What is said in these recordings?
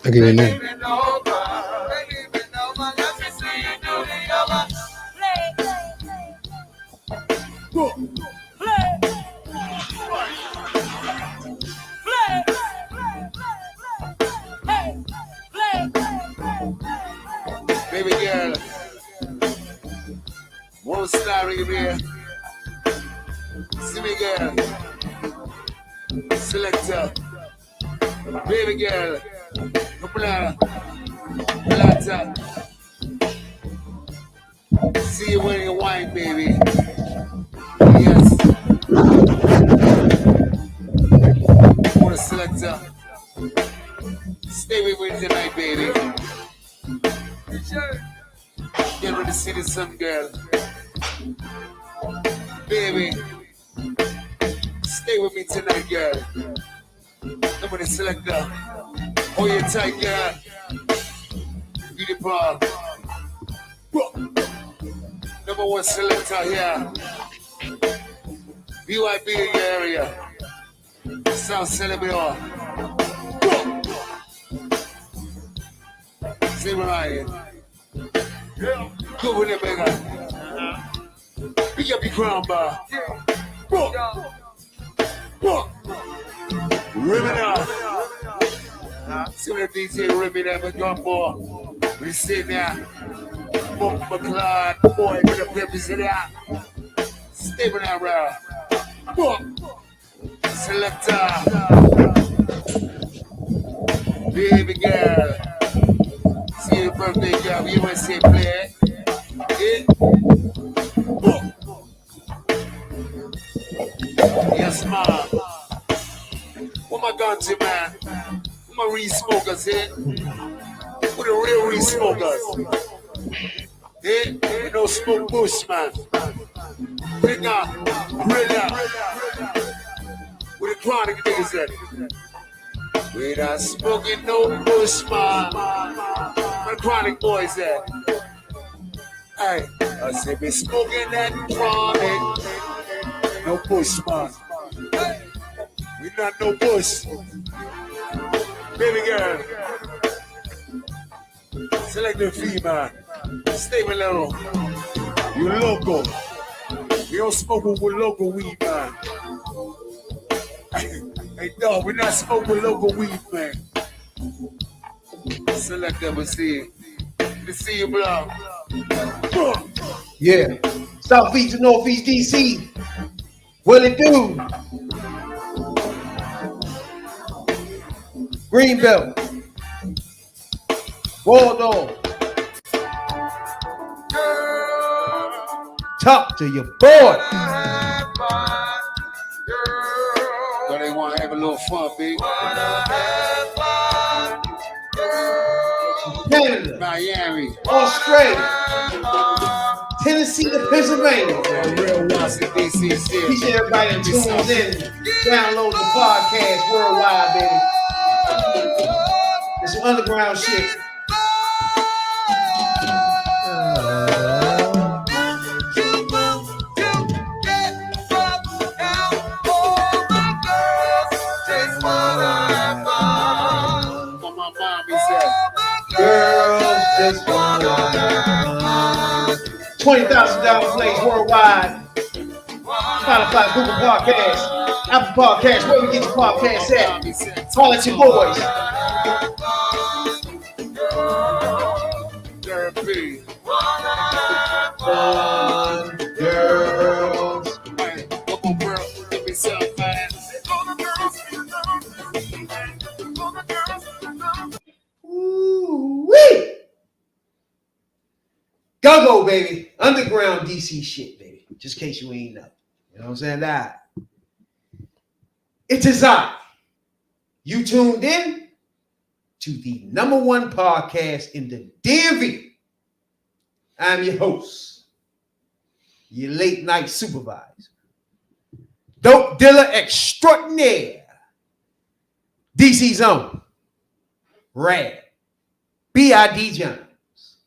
I'll give you a name. Baby girl, one star in here. See me girl, selector. Baby girl, plata. See you when you wine, baby. Yes. Want a selector? Stay with me tonight, baby. Get ready to see the sun, girl. Baby, stay with me tonight, girl. I'm gonna select her. Hold you tight, girl. Beauty bar. Number one selector here. VIP in your area. South Celebration. See me right here. Go with it, bigger. Big up your crown bar. Ribbon up. See what the DJ ribbon ever got for. We sit there. Bump McCloud. Boy, with the peppers in there. Stay with that round. Selector. Baby girl. See your birthday girl. You want to say play? Yes, man. What my gun to, man? What my real smokers here? What the real smokers? Eh? We don't smoke bush, man. Bring up, real up. What the chronic niggas at? We not smoking no bush, man. Where the chronic boys at? Hey, I said we smoking that chronic. No bush, man. We not no bush. Baby girl. Select the female. Stay with little. You local. We don't smoke with local weed, man. Hey, dog, we not smoking with local weed, man. Select them and see. Let's see you, bro. Yeah. Southeast to Northeast DC. What it do? Greenbelt. Waldo. Talk to your boy. So they want to have a little fun, big. Canada. Miami. Australia. Tennessee to Pennsylvania. Real Washington, D.C. shit. Appreciate everybody that tunes in. Download the podcast worldwide, baby. It's some underground shit. Girls just wanna $20,000 plays worldwide. Spotify, Google Podcasts, Apple Podcasts, where we get your podcasts at. Call it your boys. Fun girls. Ooh-wee. Go, baby. Underground DC shit, baby. Just in case you ain't know. You know what I'm saying? That. It is I. You tuned in to the #1 podcast in the DMV. I'm your host, your late night supervisor, dope dealer extraordinaire, DC's own, Rad, B.I.D. Jones.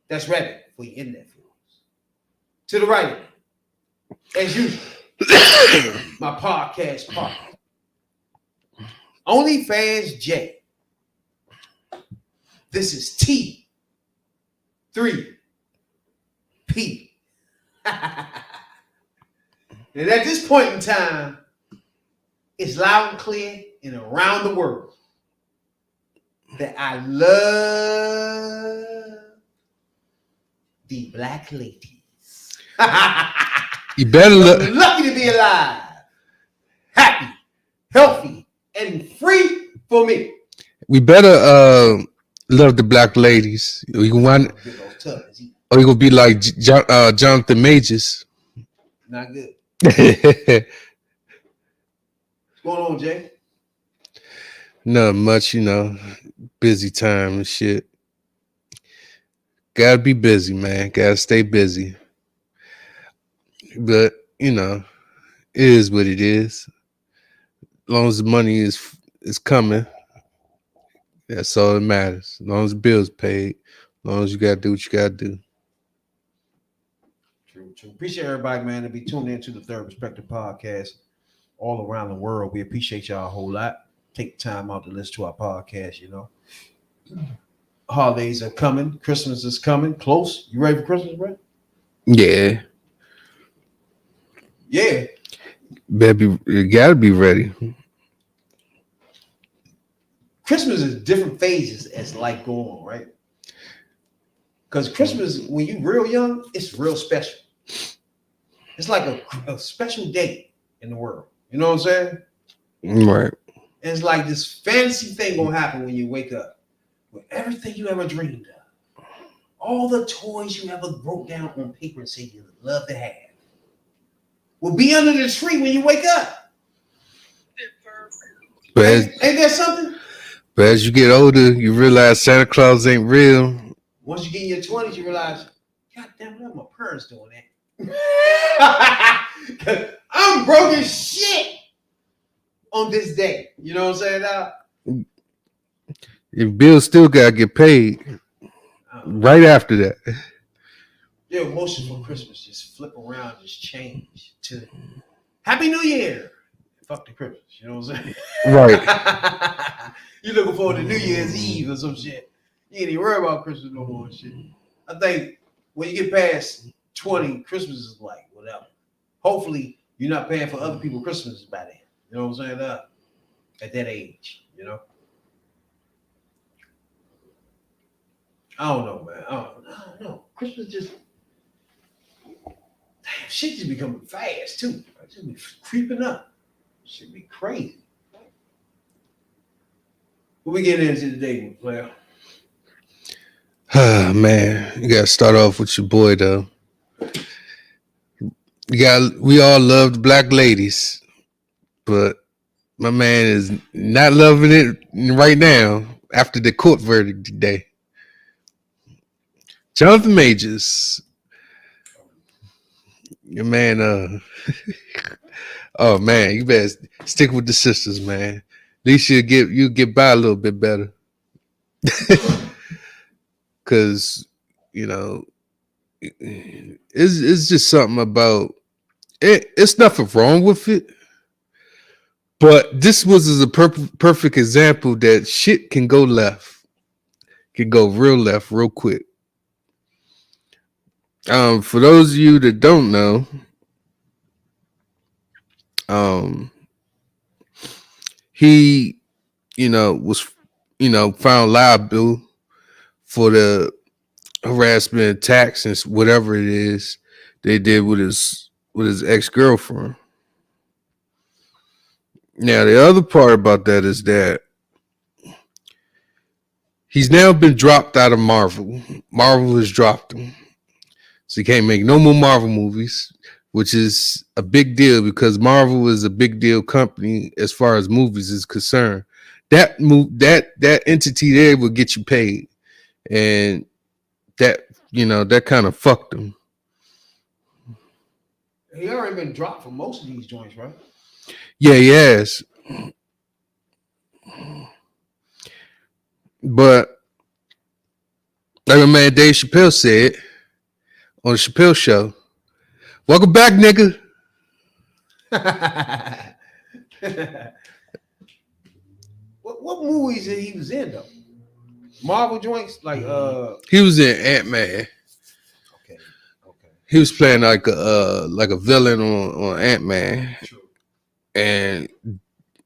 That's Rabbit for your internet fools. To the right, as usual, my podcast partner, OnlyFans J. This is T3P. And at this point in time, it's loud and clear and around the world that I love the black ladies. You better I'm lucky to be alive, happy, healthy, and free for me. We better love the black ladies. You want, or you gonna be like Jonathan Majors. Not good. What's going on, Jay? Not much, busy time and shit. Gotta be busy, man. Gotta stay busy. But it is what it is. As long as the money is coming, that's all that matters. As long as the bills paid, as long as you gotta do what you gotta do. True. Appreciate everybody, man, to be tuned into the Third Perspective podcast all around the world. We appreciate y'all a whole lot. Take time out to listen to our podcast, Holidays are coming. Christmas is coming. Close. You ready for Christmas, bro? Yeah. Yeah. You gotta be ready. Christmas is different phases as life go on, right? Because Christmas, when you real young, it's real special. It's like a special day in the world. You know what I'm saying? Right. And it's like this fantasy thing gonna happen when you wake up with everything you ever dreamed of. All the toys you ever wrote down on paper and said you would love to have will be under the tree when you wake up. But ain't that something? But as you get older, you realize Santa Claus ain't real. Once you get in your 20s, you realize, God damn, what are my parents doing that? I'm broke as shit on this day. You know what I'm saying? Your bills still gotta get paid right after that. Your emotions for Christmas just flip around, just change to Happy New Year. Fuck the Christmas. You know what I'm saying? Right. You looking forward to New Year's Eve or some shit. You ain't even worry about Christmas no more and shit. I think when you get past 20, Christmas is like whatever. Hopefully, you're not paying for other people's Christmas by then. You know what I'm saying? At that age, I don't know, man. I don't know. Christmas just shit just becoming fast too. It just be creeping up. Should be crazy. What we getting into today, player? Man, you gotta start off with your boy though. We all love black ladies, but my man is not loving it right now after the court verdict today. Jonathan Majors, your man. Oh man, you better stick with the sisters, man. At least you get by a little bit better, because it's just something about it. It's nothing wrong with it, but this was a perfect example that shit can go left, can go real left real quick. For those of you that don't know, he, was, found liable for the harassment, attacks, and whatever it is they did with his ex-girlfriend. Now, the other part about that is that he's now been dropped out of Marvel. Marvel has dropped him. So he can't make no more Marvel movies, which is a big deal because Marvel is a big deal company as far as movies is concerned. That entity there will get you paid. And that kind of fucked him. He already been dropped for most of these joints, right? Yeah, he has. But like my man Dave Chappelle said on the Chappelle Show, welcome back, nigga. what movies that he was in though? Marvel joints, like He was in Ant-Man. okay, okay. He was playing like a villain on Ant-Man. True. And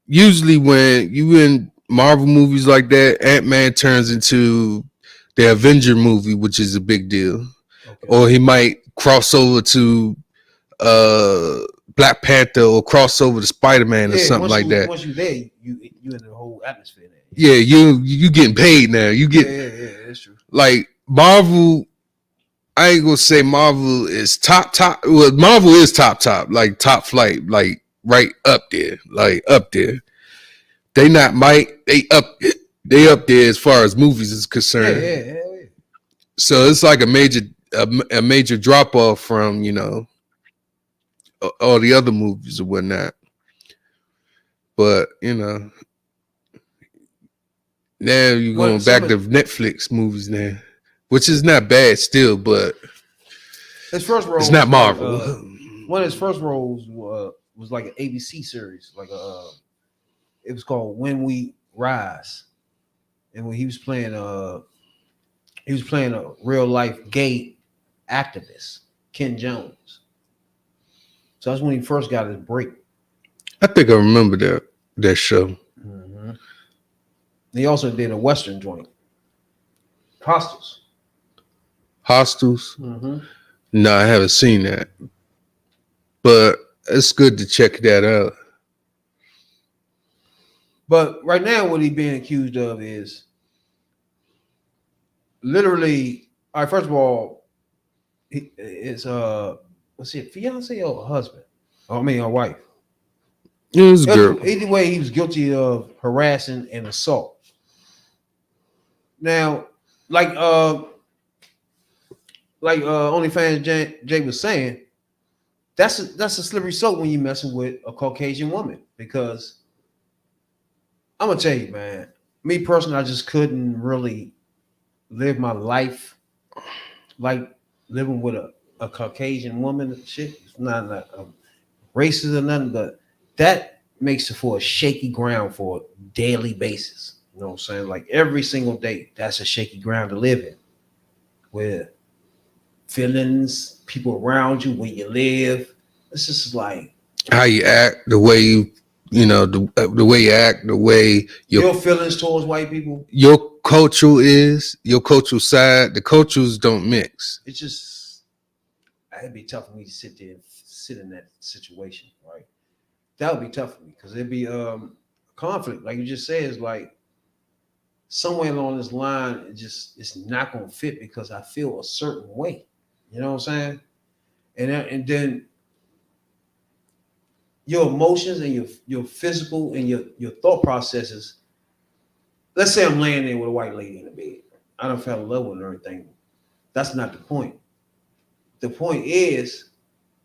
usually when you in Marvel movies like that, Ant-Man turns into the Avenger movie, which is a big deal. Okay. Or he might cross over to uh Black Panther or cross over to Spider-Man or Yeah, something like that. once you there, you in the whole atmosphere there. Yeah, you getting paid now. You get Yeah, that's true. like Marvel. I ain't gonna say Marvel is top. Well, Marvel is top, like top flight, like right up there, like up there. They not Mike. They up there as far as movies is concerned. Yeah. So it's like a major drop off from all the other movies or whatnot. But now you're going back to Netflix movies now, which is not bad still, but his first role it's not Marvel. Like, one of his first roles was like an ABC series, like it was called When We Rise, and when he was playing a real life gay activist, Ken Jones. So that's when he first got his break. I think I remember that show. Mm-hmm. He also did a Western joint, Hostels. Hostels? Mm-hmm. No, I haven't seen that, but it's good to check that out. But right now, what he's being accused of is literally. All right, first of all, it's what's it, fiance or husband? I mean, a wife. It was a girl. Either way, he was guilty of harassing and assault. Now, like OnlyFans Jay was saying, that's a slippery slope when you're messing with a Caucasian woman, because I'm gonna tell you, man, me personally, I just couldn't really live my life like living with a Caucasian woman. Shit, it's not like racist or nothing, but that makes it for a shaky ground for a daily basis. You know what I'm saying? Like every single day, that's a shaky ground to live in, where feelings, people around you, where you live. It's just like how you act, the way the way you act, the way your feelings towards white people. Your culture is your cultural side. The cultures don't mix. It's just it'd be tough for me to sit there and sit in that situation, right? That would be tough for me because it'd be conflict, like you just said. Is like somewhere along this line, it's not gonna fit because I feel a certain way. You know what I'm saying? And then your emotions and your physical and your thought processes. Let's say I'm laying there with a white lady in the bed. I don't fell in love with her or anything. That's not the point. The point is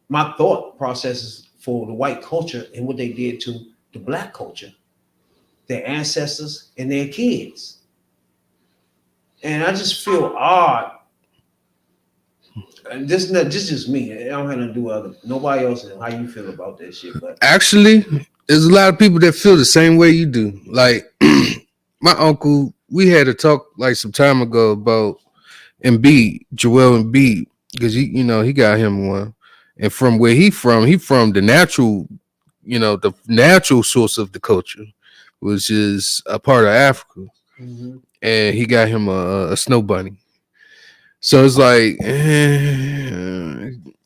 my thought processes for the white culture and what they did to the black culture, their ancestors and their kids. And I just feel odd. And this is just me. I don't have nothing to do with other nobody else and how you feel about that shit. But actually, there's a lot of people that feel the same way you do. Like my uncle, we had a talk like some time ago about Joel Embiid, because he got him one. And from where he from the natural, the natural source of the culture, which is a part of Africa. mm-hmm. And he got him a snow bunny. So it's like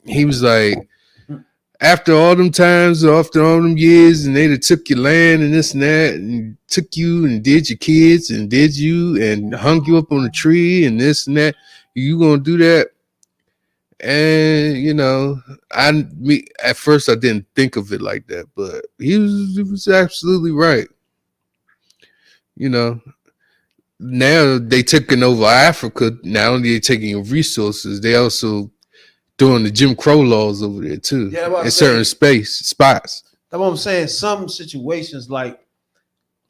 he was like, after all them times, after all them years, and they took your land and this and that, and took you and did your kids and did you and hung you up on a tree and this and that, you gonna do that? And at first I didn't think of it like that, but he was absolutely right. Now they taking over Africa. Not only they taking resources, they also doing the Jim Crow laws over there too. Yeah, in certain spots. That's what I'm saying. Some situations, like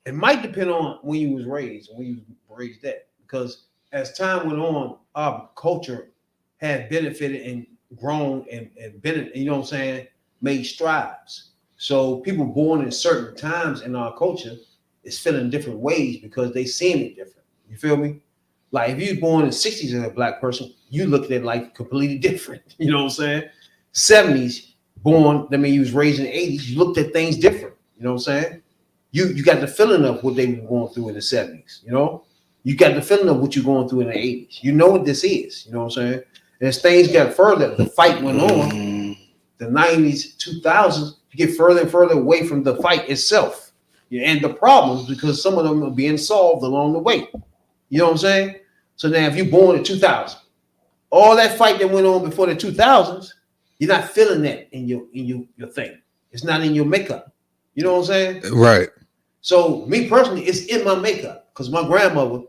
it might depend on when you was raised, that, because as time went on, our culture had benefited and grown and been, you know what I'm saying, made strides. So people born in certain times in our culture is feeling different ways because they seeing it different. You feel me? Like if you was born in the 60s as a black person, you look at it like completely different. You know what I'm saying? 70s, born, I mean, you was raised in the 80s, you looked at things different. You know what I'm saying? You got the feeling of what they were going through in the 70s, you know? You got the feeling of what you're going through in the 80s. You know what this is, you know what I'm saying? And as things got further, the fight went on, the 90s, 2000s, you get further and further away from the fight itself. Yeah, and the problems, because some of them are being solved along the way. You know what I'm saying? So now if you're born in 2000, all that fight that went on before the 2000s, you're not feeling that in your thing. It's not in your makeup. You know what I'm saying? Right. So me personally, it's in my makeup because my grandmother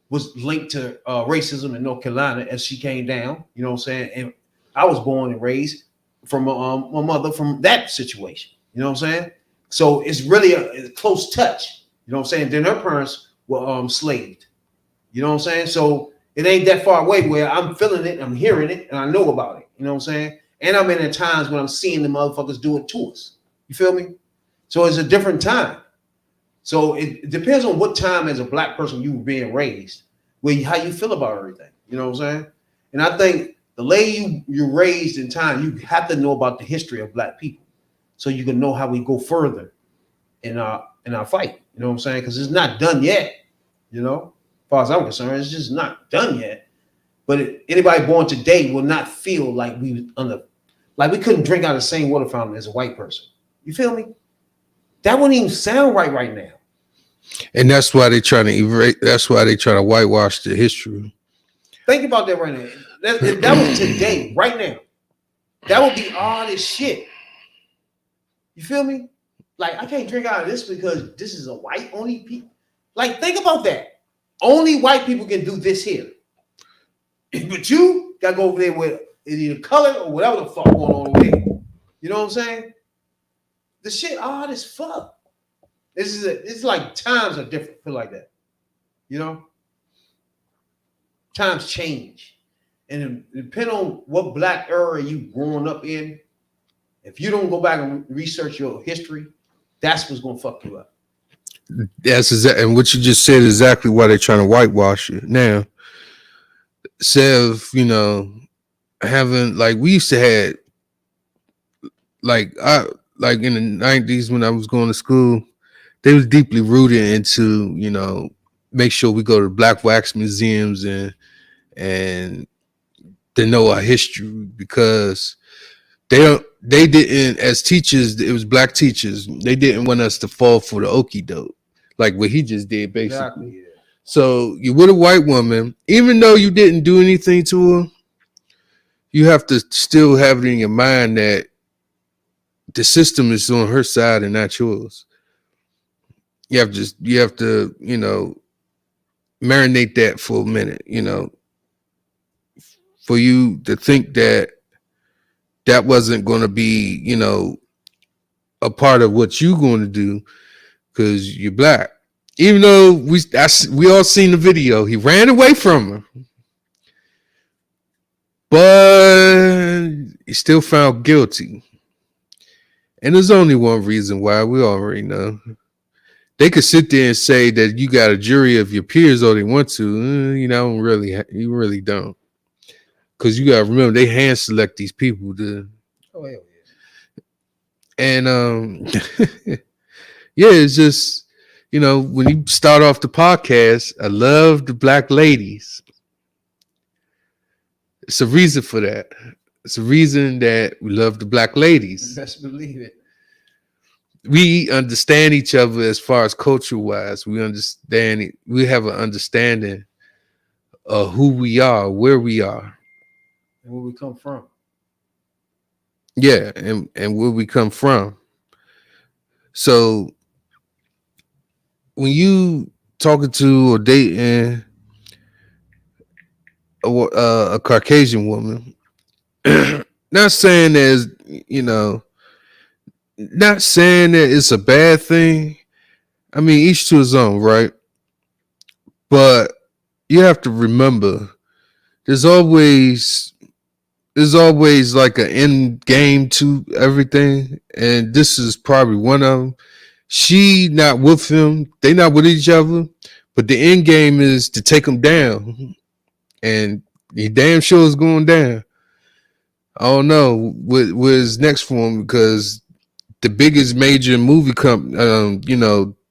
was linked to racism in North Carolina as she came down. You know what I'm saying? And I was born and raised from my mother from that situation. You know what I'm saying? So it's really a close touch. You know what I'm saying? Then her parents were slaved. You know what I'm saying? So it ain't that far away where I'm feeling it, I'm hearing it, and I know about it. You know what I'm saying? And I'm in the times when I'm seeing the motherfuckers do it to us. You feel me? So it's a different time. So it depends on what time as a black person you were being raised, how you feel about everything. You know what I'm saying? And I think the way you're raised in time, you have to know about the history of black people, so you can know how we go further in our fight. You know what I'm saying? Because it's not done yet. You know, as far as I'm concerned, it's just not done yet. But anybody born today will not feel like we couldn't drink out of the same water fountain as a white person. You feel me? That wouldn't even sound right now. And that's why they're trying to erase. That's why they try to whitewash the history. Think about that right now. That was today, right now. That would be odd as shit. You feel me? Like I can't drink out of this because this is a white only people. Like think about that. Only white people can do this here. But you gotta go over there with either color or whatever the fuck going on over there. You know what I'm saying? The shit odd as fuck. It's like times are different, feel like that. You know? Times change. And depending on what black era you growing up in, if you don't go back and research your history, that's what's gonna fuck you up. That's exactly, and what you just said is exactly why they're trying to whitewash it. Now, Sev, having like we used to have like in the 90s when I was going to school, they was deeply rooted into, make sure we go to black wax museums and to know our history, because they didn't, as teachers, it was black teachers, they didn't want us to fall for the okie doke, like what he just did basically. Exactly, yeah. So you with a white woman, even though you didn't do anything to her, you have to still have it in your mind that the system is on her side and not yours. You have to, marinate that for a minute, for you to think that wasn't going to be, a part of what you're going to do because you're black. Even though we all seen the video, he ran away from her, but he's still found guilty. And there's only one reason why. We already know. They could sit there and say that you got a jury of your peers all they want to. You really don't. Because you got to remember, they hand select these people to. Oh, hell yeah. And, yeah, it's just, when you start off the podcast, I love the black ladies. It's a reason for that. It's a reason that we love the black ladies. Best believe it. We understand each other as far as culture wise. We understand it. We have an understanding of who we are, where we are, and where we come from. Yeah, and where we come from. So when you talking to or dating a Caucasian woman, not saying there's, not saying that it's a bad thing. I mean, each to his own, right? But you have to remember, there's always like an end game to everything, and this is probably one of them. She not with him. They not with each other. But the end game is to take him down, and he damn sure is going down. I don't know what is next for him because the biggest major movie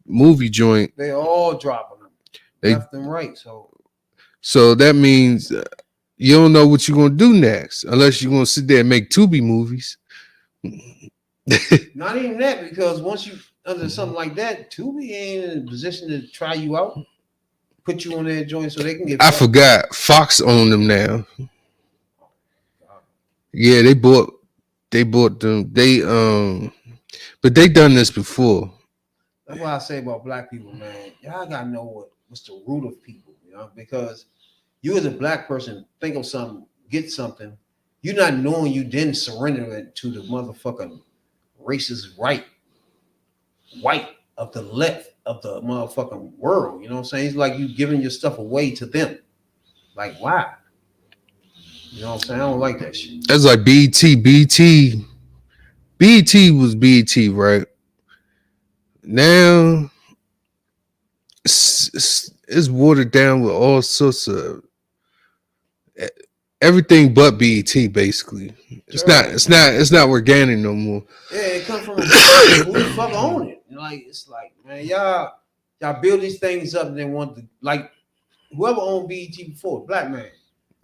movie joint. They all dropping them left and right. So that means you don't know what you're gonna do next unless you're gonna sit there and make Tubi movies. Not even that, because once you under something like that, Tubi ain't in a position to try you out, put you on their joint so they can get. I forgot Fox owned them now. Yeah, they bought them. But they done this before. That's why I say about black people, man. Y'all gotta know what's the root of people, because you as a black person think of something, get something, you're not knowing you didn't surrender it to the motherfucking racist white of the left of the motherfucking world. You know what I'm saying? It's like you giving your stuff away to them. Like, why? You know what I'm saying? I don't like that shit. That's like BET was BET, right? Now it's watered down with all sorts of everything but BET, basically. It's not organic no more. Yeah, it comes from who the fuck own it. Like, it's like, man, y'all build these things up and then want to, like, whoever owned BET before, black man,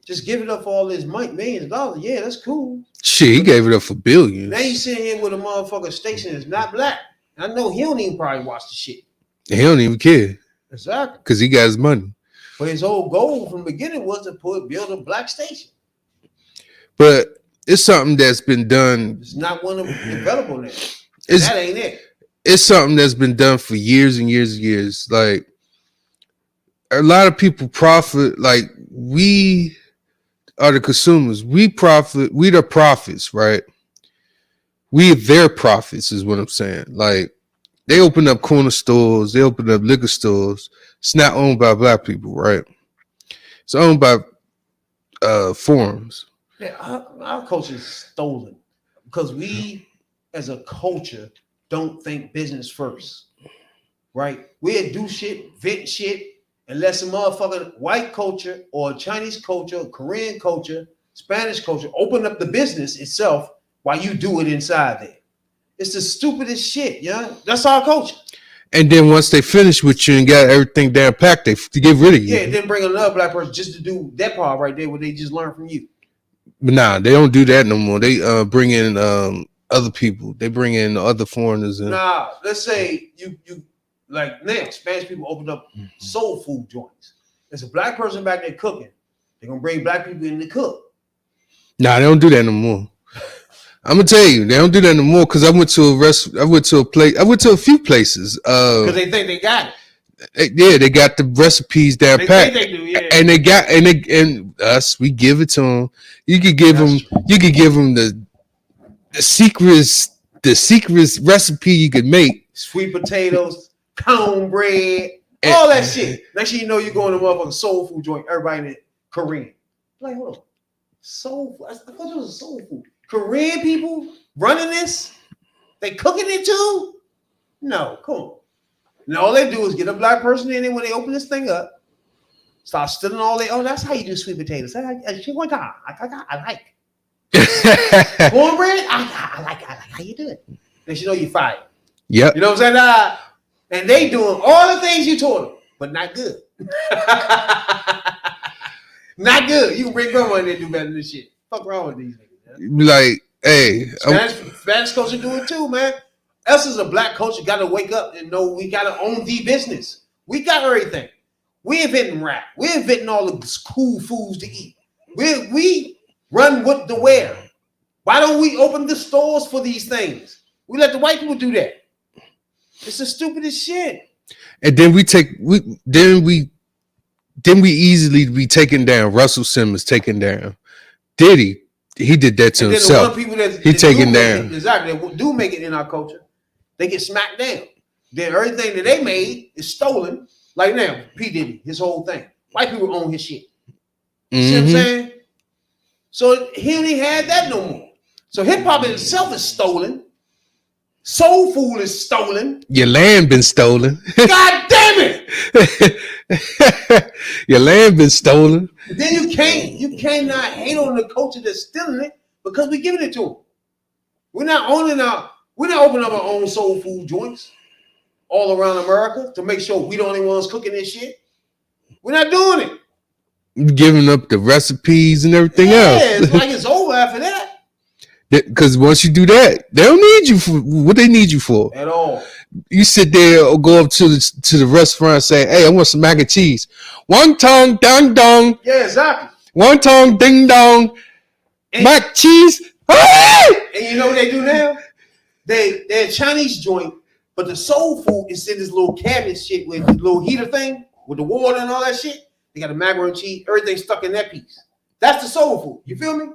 just give it up for all this millions of dollars. Yeah, that's cool. Shit, he gave it up for billions. Now you sitting here with a motherfucker station that's not black. I know he don't even probably watch the shit. He don't even care. Exactly. Because he got his money. But his whole goal from the beginning was to build a black station. But it's something that's been done. It's not one of them developable now. That ain't it. It's something that's been done for years and years and years. Like, a lot of people profit. Like, we are the consumers. We profit. We the prophets, right? We are their prophets is what I'm saying. Like, they open up corner stores. They open up liquor stores. It's not owned by black people, right? It's owned by forums. Yeah, our culture is stolen because we, as a culture, don't think business first, right? We'll do shit, vent shit, unless a motherfucking white culture or Chinese culture, Korean culture, Spanish culture open up the business itself while you do it inside there. It's the stupidest shit, yeah. That's our culture. And then once they finish with you and got everything down packed, they get rid of you. Yeah, then bring another black person just to do that part right there, where they just learn from you. But nah, they don't do that no more. They bring in other people. They bring in other foreigners. Nah, let's say you like now, Spanish people opened up soul food joints. There's a black person back there cooking. They're gonna bring black people in to cook. Nah, they don't do that no more. I'm gonna tell you, they don't do that no more because I went to a few places. Because they think they got it. Yeah, they got the recipes down packed. They do, yeah. And they got and us, we give it to them. You could give them the secret recipe you could make. Sweet potatoes, cornbread, all that shit. Next thing you know, you're going to motherfucking soul food joint. Everybody in it Korean. Like, hold on, soul food. I thought it was a soul food. Korean people running this? They cooking it too? No, come on. And all they do is get a black person in there when they open this thing up, start stealing all they. Oh, that's how you do sweet potatoes. I like. Cornbread? I like how you do it. Then you know you fired. Yep. You know what I'm saying? And they doing all the things you taught them, but not good. Not good. You can bring grandma in there and do better than this shit. Fuck wrong with these niggas. Like, hey, Spanish culture do it too, man. Us as a black culture got to wake up and know we got to own the business. We got everything. We inventing rap. We inventing all the cool foods to eat. We run with the wear. Why don't we open the stores for these things? We let the white people do that. It's the stupidest shit. And then we easily be taken down. Russell Simmons taken down. Diddy, he did that to himself. The people that he taken down. Exactly. That do make it in our culture. They get smacked down. Then everything that they made is stolen. Like now, P. Diddy, his whole thing. White people own his shit. You see what I'm saying? So he ain't had that no more. So hip hop itself is stolen. Soul food is stolen. Your land been stolen. God damn it! Your land been stolen. Then you cannot hate on the culture that's stealing it because we're giving it to them. We're not opening up our own soul food joints all around America to make sure we the only ones cooking this shit. We're not doing it. Giving up the recipes and everything else. Yeah, it's like it's over after that. Because once you do that, they don't need you for what they need you for At all. You sit there or go up to the restaurant and say, "Hey, I want some mac and cheese." One tongue, ding dong. Yeah, exactly. One tongue, ding dong. And, mac cheese. And you know what they do now? They're a Chinese joint, but the soul food is in this little cabinet shit with the little heater thing with the water and all that shit. They got the macaroni and cheese, everything stuck in that piece. That's the soul food. You feel me?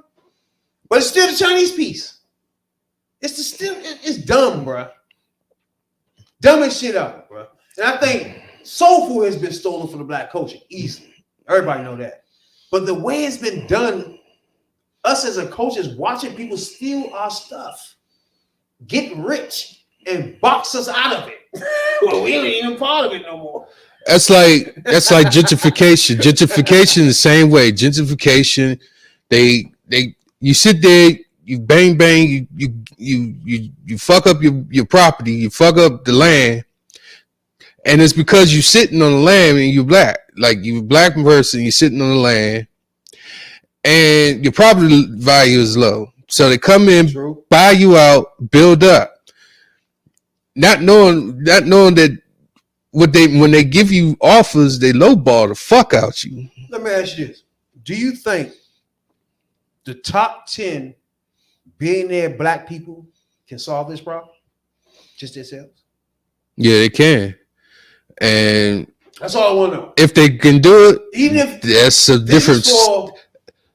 But it's still the Chinese piece. It's dumb, bro. Dumb as shit up, bro. And I think soul food has been stolen from the black culture easily. Everybody know that. But the way it's been done, us as a culture is watching people steal our stuff, get rich, and box us out of it. Well, we ain't even part of it no more. That's like gentrification. Gentrification the same way. Gentrification, you sit there, you bang, you fuck up your property, you fuck up the land, and it's because you're sitting on the land and you're black. Like you're a black person, you're sitting on the land, and your property value is low. So they come in, True. Buy you out, build up, not knowing that when they give you offers, they lowball the fuck out you. Let me ask you this: do you think the top 10 billionaire black people can solve this problem just themselves? Yeah, they can. And that's all I want to know. If they can do it, even if that's a difference.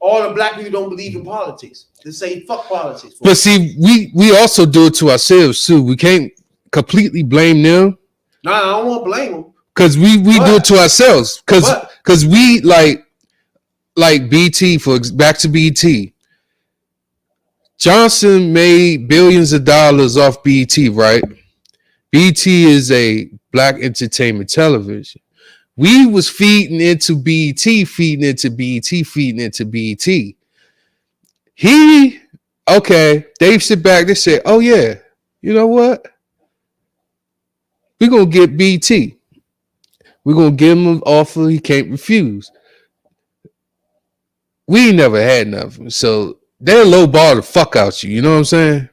All the black people don't believe in politics. They say fuck politics. But see, we also do it to ourselves too. We can't completely blame them. No, I don't want to blame them. Because we do it to ourselves. Because we like BT, back to BT. Johnson made billions of dollars off BT, right? BT is a black entertainment television. We was feeding into BT. They sit back, they say, oh yeah, you know what? We're going to get BT. We're going to give him an offer he can't refuse. We ain't never had nothing. So they'll lowball the fuck out you. You know what I'm saying?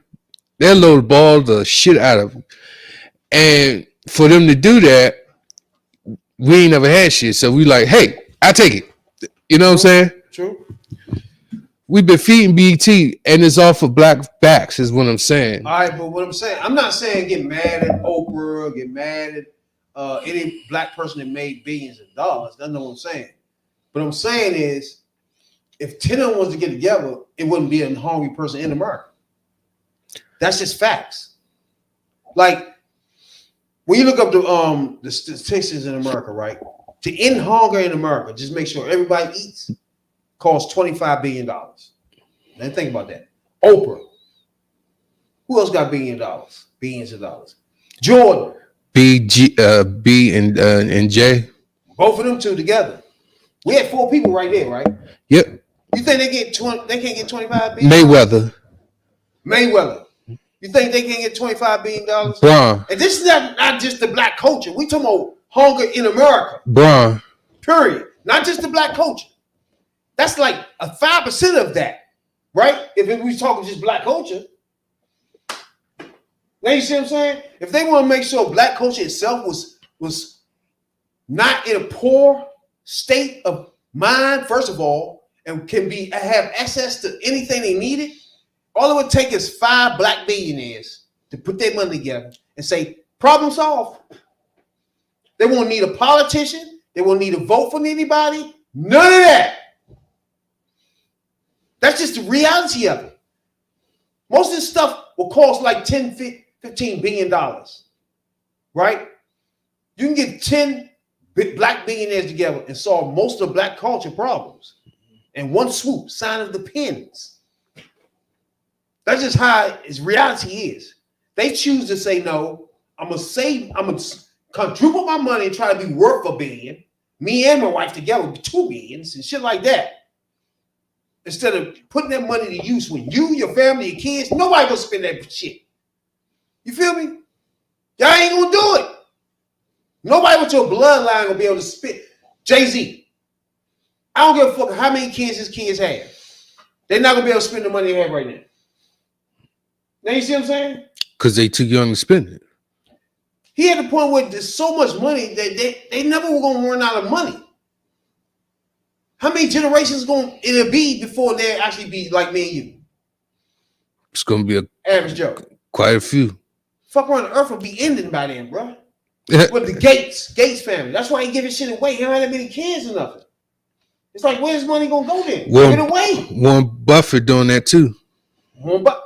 They'll lowball the shit out of you. And for them to do that, we ain't never had shit. So we like, hey, I take it. You know what I'm saying? True. We've been feeding BT and it's all for black backs is what I'm saying. All right, but what I'm saying, I'm not saying get mad at Oprah, get mad at any black person that made billions of dollars. That's not what I'm saying. What I'm saying is if 10 of them was to get together, it wouldn't be a hungry person in America. That's just facts. Like when you look up the statistics in America, right? To end hunger in America, just make sure everybody eats, costs $25 billion. Then think about that. Oprah. Who else got billions of dollars? Jordan. B and J. Both of them two together. We had 4 people right there, right? Yep. You think they can't get $25 billion? Mayweather. You think they can't get $25 billion? Braun. And this is not just the black culture. We talking about hunger in America. Braun. Period. Not just the black culture. That's like a 5% of that, right? If we talking just black culture. Now you see what I'm saying? If they want to make sure black culture itself was not in a poor state of mind, first of all, and can have access to anything they needed, all it would take is 5 black billionaires to put their money together and say, problem solved. They won't need a politician. They won't need a vote from anybody. None of that. That's just the reality of it. Most of this stuff will cost like $10, $15 billion, right? You can get 10 black billionaires together and solve most of black culture problems in one swoop, sign of the pens. That's just how its reality is. They choose to say no. I'm gonna quadruple my money and try to be worth $1 billion. Me and my wife together would be $2 billion and shit like that. Instead of putting that money to use when you, your family, your kids, nobody gonna spend that shit. You feel me? Y'all ain't gonna do it. Nobody with your bloodline gonna be able to spend. Jay-Z. I don't give a fuck how many kids his kids have. They're not gonna be able to spend the money they have right now. Now you see what I'm saying? Because they too young to spend it. He had the point where there's so much money that they never were gonna run out of money. How many generations it'll be before they actually be like me and you? It's gonna be average Joe. Quite a few. Fuck around, the earth will be ending by then, bro. With the Gates family. That's why he giving shit away. He don't have that many kids or nothing. It's like, where's money gonna go then? Give it away. Warren Buffett doing that too.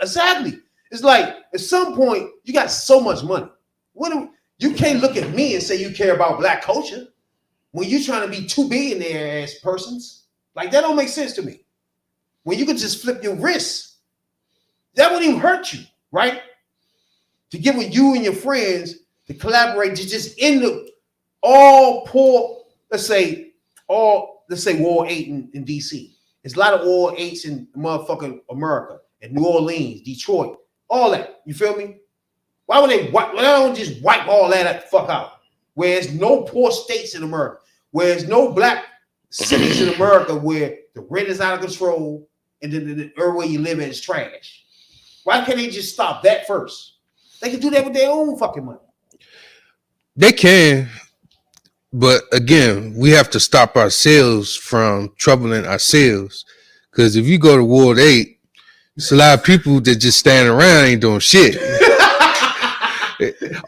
Exactly. It's like at some point you got so much money. You can't look at me and say you care about black culture when you're trying to be 2 billionaire ass persons. Like that don't make sense to me. When you could just flip your wrists, that wouldn't even hurt you, right? To get with you and your friends to collaborate to just end up all poor, let's say Wall 8 in DC. There's a lot of Wall 8s in motherfucking America, in New Orleans, Detroit, all that. You feel me? Why would they don't just wipe all that the fuck out? Where there's no poor states in America, where there's no black cities in America where the rent is out of control and then everywhere you live in is trash. Why can't they just stop that first? They can do that with their own fucking money. They can, but again, we have to stop ourselves from troubling ourselves. Because if you go to Ward 8, it's a lot of people that just stand around ain't doing shit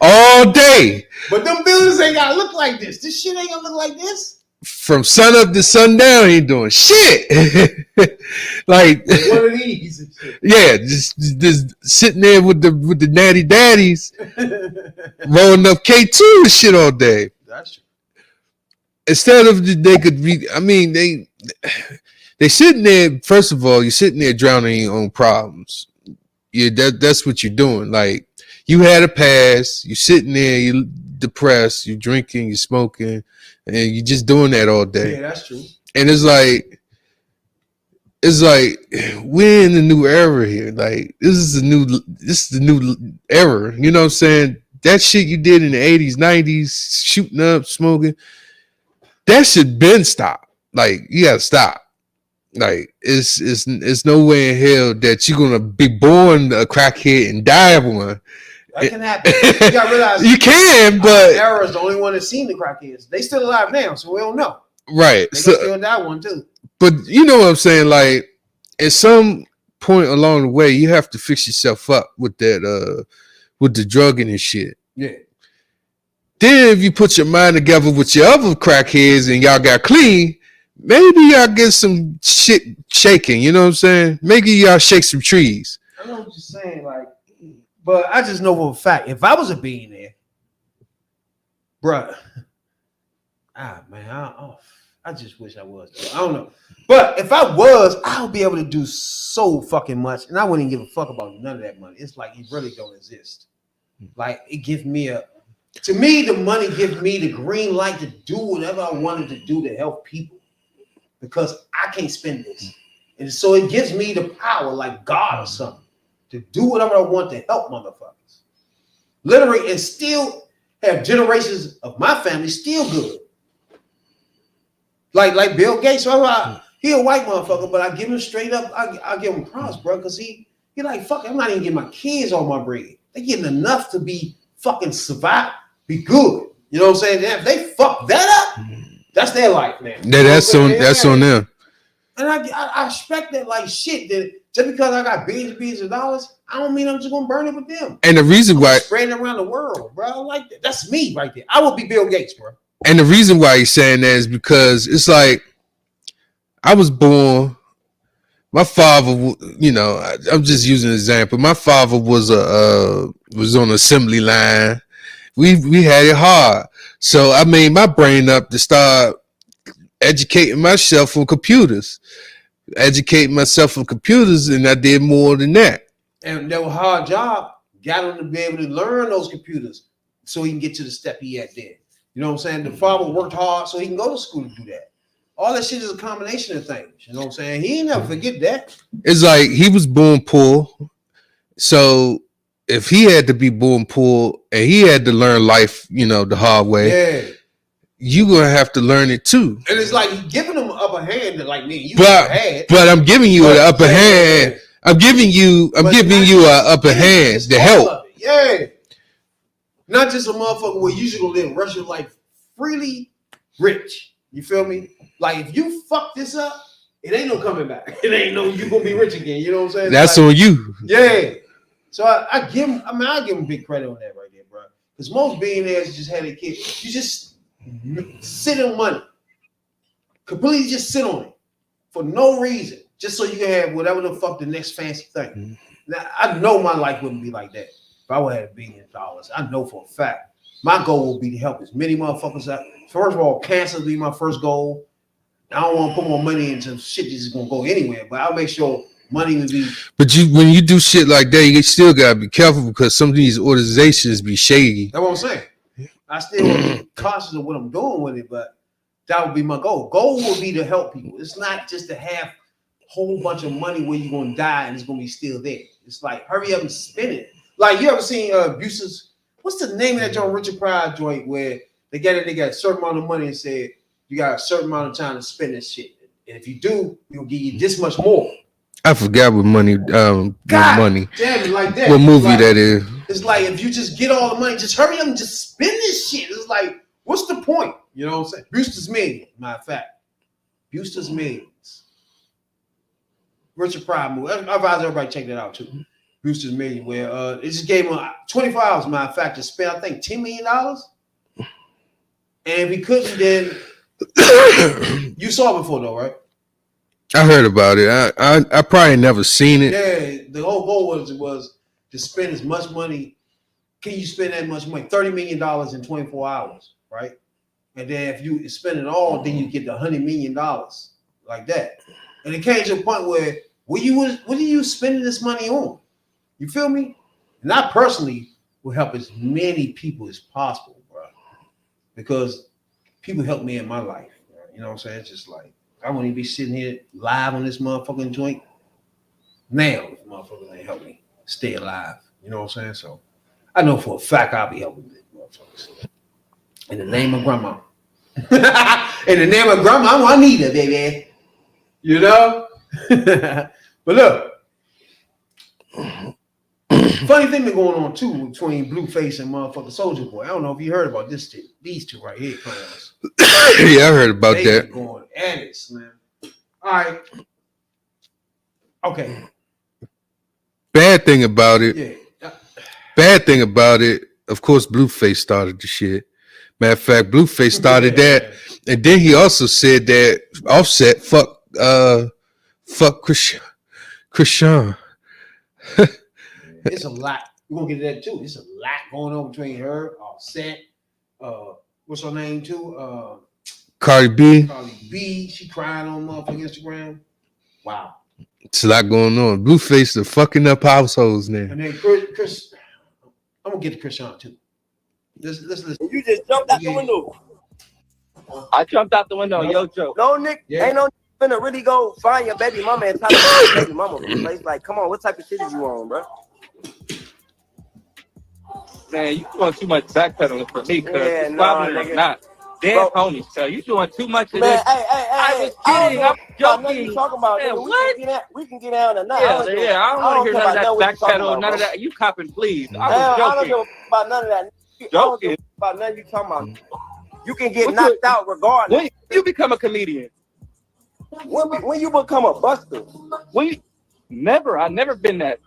all day. But them buildings ain't gotta look like this. This shit ain't gonna look like this. From sun up to sundown, ain't doing shit. Like one of these. Yeah, just sitting there with the natty daddies, rolling up K2 and shit all day. That's true. Instead of they could be, I mean, they sitting there. First of all, you're sitting there drowning in your own problems. That's what you're doing. Like you had a past, you're sitting there, you're depressed, you're drinking, you're smoking, and you're just doing that all day. Yeah, that's true. And it's like we're in the new era here. Like this is the new era. You know what I'm saying? That shit you did in the 80s, 90s, shooting up, smoking, that should been stopped. Like you gotta stop. Like it's no way in hell that you're gonna be born a crackhead and die of one. That can happen. You gotta realize you can, but Era is the only one that's seen the crackheads. They still alive now, so we don't know. Right. They still die one too. But you know what I'm saying? Like at some point along the way, you have to fix yourself up with that with the drugging and shit. Yeah. Then if you put your mind together with your other crackheads and y'all got clean, maybe y'all get some shit shaking. You know what I'm saying? Maybe y'all shake some trees. I know what you're saying, like, but I just know for a fact, if I was a billionaire, bruh, I just wish I was. Though. I don't know. But if I was, I would be able to do so fucking much, and I wouldn't give a fuck about none of that money. It's like it really don't exist. Like it gives me to me, the money gives me the green light to do whatever I wanted to do to help people because I can't spend this. And so it gives me the power, like God or something, to do whatever I want to help motherfuckers. Literally, and still have generations of my family still good. Like Bill Gates, he a white motherfucker, but I give him straight up, I give him props, bro, because he like, fuck, I'm not even getting my kids all my bread. They getting enough to be fucking survive, be good. You know what I'm saying? If they fuck that up, that's their life, man. Yeah, that's on them. And I expect that like shit that just because I got billions of dollars, I don't mean I'm just gonna burn it with them. And the reason why spreading around the world, bro, I like that. That's me right there. I would be Bill Gates, bro. And the reason why he's saying that is because it's like I was born. My father, you know, I'm just using an example. My father was on the assembly line. We had it hard, so I made my brain up to start educating myself on computers, and I did more than that. And that was a hard job. got him to be able to learn those computers so he can get to the step he had there. You know what I'm saying? The father worked hard so he can go to school to do that. All that shit is a combination of things. You know what I'm saying? He ain't never forget that. It's like he was born poor. So if he had to be born poor and he had to learn life, the hard way, Yeah. you gonna have to learn it too. And it's like he's giving him an upper hand that like me, you But had. but I'm giving you an upper hand. Yeah. I'm giving you an upper hand to help. Yeah. Not just a motherfucker where you should go live rest your life freely rich. You feel me? Like if you fuck this up, it ain't no coming back. It ain't no you gonna be rich again. You know what I'm saying? That's like, on you. Yeah. So I give him. I give him big credit on that right there, bro. Because most billionaires just had a kid. You just sit on money, completely just sit on it for no reason, just so you can have whatever the fuck the next fancy thing. Mm-hmm. Now I know my life wouldn't be like that if I would have $1 billion. I know for a fact. My goal will be to help as many motherfuckers out. First of all, cancer will be my first goal. I don't want to put more money into shit that's gonna go anywhere, but I'll make sure money will be. But when you do shit like that, you still gotta be careful because some of these organizations be shady. That's what I'm saying. I still want to be cautious of what I'm doing with it, but that would be my goal. Goal will be to help people. It's not just to have a whole bunch of money where you're gonna die and it's gonna be still there. It's like hurry up and spend it. Like you ever seen Abuses? What's the name of that joint, Richard Pryor joint, where they got a certain amount of money and said you got a certain amount of time to spend this shit, and if you do, we'll give you this much more. I forgot what money. What money? Damn it, like that. What movie like, that is? It's like if you just get all the money, just hurry up and just spend this shit. It's like, what's the point? You know what I'm saying? Brewster's Millions, matter of fact. Brewster's Millions. Richard Pryor movie. I advise everybody check that out too. Brewster's Millions, where it just gave him 24 hours, matter of fact, to spend, I think, $10 million. And if he couldn't, then you saw it before though, right? I heard about it. I probably never seen it. Yeah, the whole goal was to spend as much money. Can you spend that much money? $30 million in 24 hours, right? And then if you spend it all, then you get the $100 million like that. And it came to a point where what are you spending this money on? You feel me? And I personally will help as many people as possible, bro. Because people help me in my life. Bro. You know what I'm saying? It's just like, I wouldn't even be sitting here live on this motherfucking joint now if motherfuckers ain't help me stay alive. You know what I'm saying? So I know for a fact I'll be helping these motherfuckers. In the name of grandma. In the name of grandma, Juanita, baby. You know? But look. Funny thing been going on too between Blueface and motherfucking Soulja Boy. I don't know if you heard about these two right here, clowns. Yeah, I heard about that. Going at it, man. All right. Okay. Bad thing about it. Yeah. Bad thing about it. Of course, Blueface started the shit. Matter of fact, Blueface started that, and then he also said that Offset fuck Christian. It's a lot. We're gonna get to that too. It's a lot going on between her, Offset, what's her name too? Cardi B. Cardi B. She crying on motherfucking Instagram. Wow. It's a lot going on. Blueface the fucking up households now. And then Chris, I'm gonna get to Christian too. Let's listen. You just jumped out the window. I jumped out the window. Yo, Joe. No, Nick, ain't no finna really go find your baby mama and talk about your baby mama. It's like, come on, what type of shit is you on, bro? Man, you doing too much backpedaling for me, cuz. Yeah, Probably not. Damn, pony, so you doing too much of Man, this. I was kidding. I'm joking. You talking about? Man, we can get out of that. Yeah, I don't want to hear none of that backpedal, none of that. You copping, please. I don't give about none of that. Joking about nothing you talking about. You can get knocked out regardless. When you become a comedian? When you become a buster? I never been that.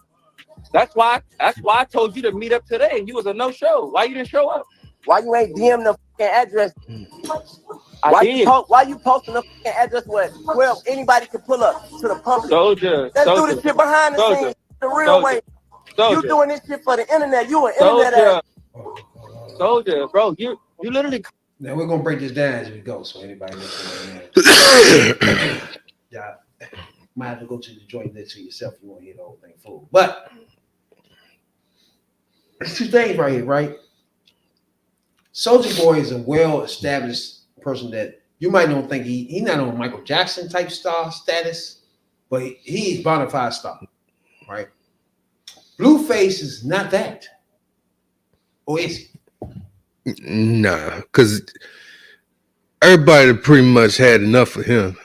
That's why I told you to meet up today, and you was a no-show. Why you didn't show up? Why you ain't DM the fucking address? Why you posting the fucking address where anybody can pull up to the public? Soldier. Let's do this shit behind the scenes the real way. You doing this shit for the internet. You an internet ass. Soldier, bro, you literally. Now we're gonna break this down as we go, so anybody listening, yeah, might have to go to the joint list for yourself if you want to hear the whole thing full. But There's two things right here, right? Soulja Boy is a well-established person that you might not think he's not on Michael Jackson type star status, but he's bona fide star, right? Blueface is not that. Or is he? Nah, because everybody pretty much had enough of him.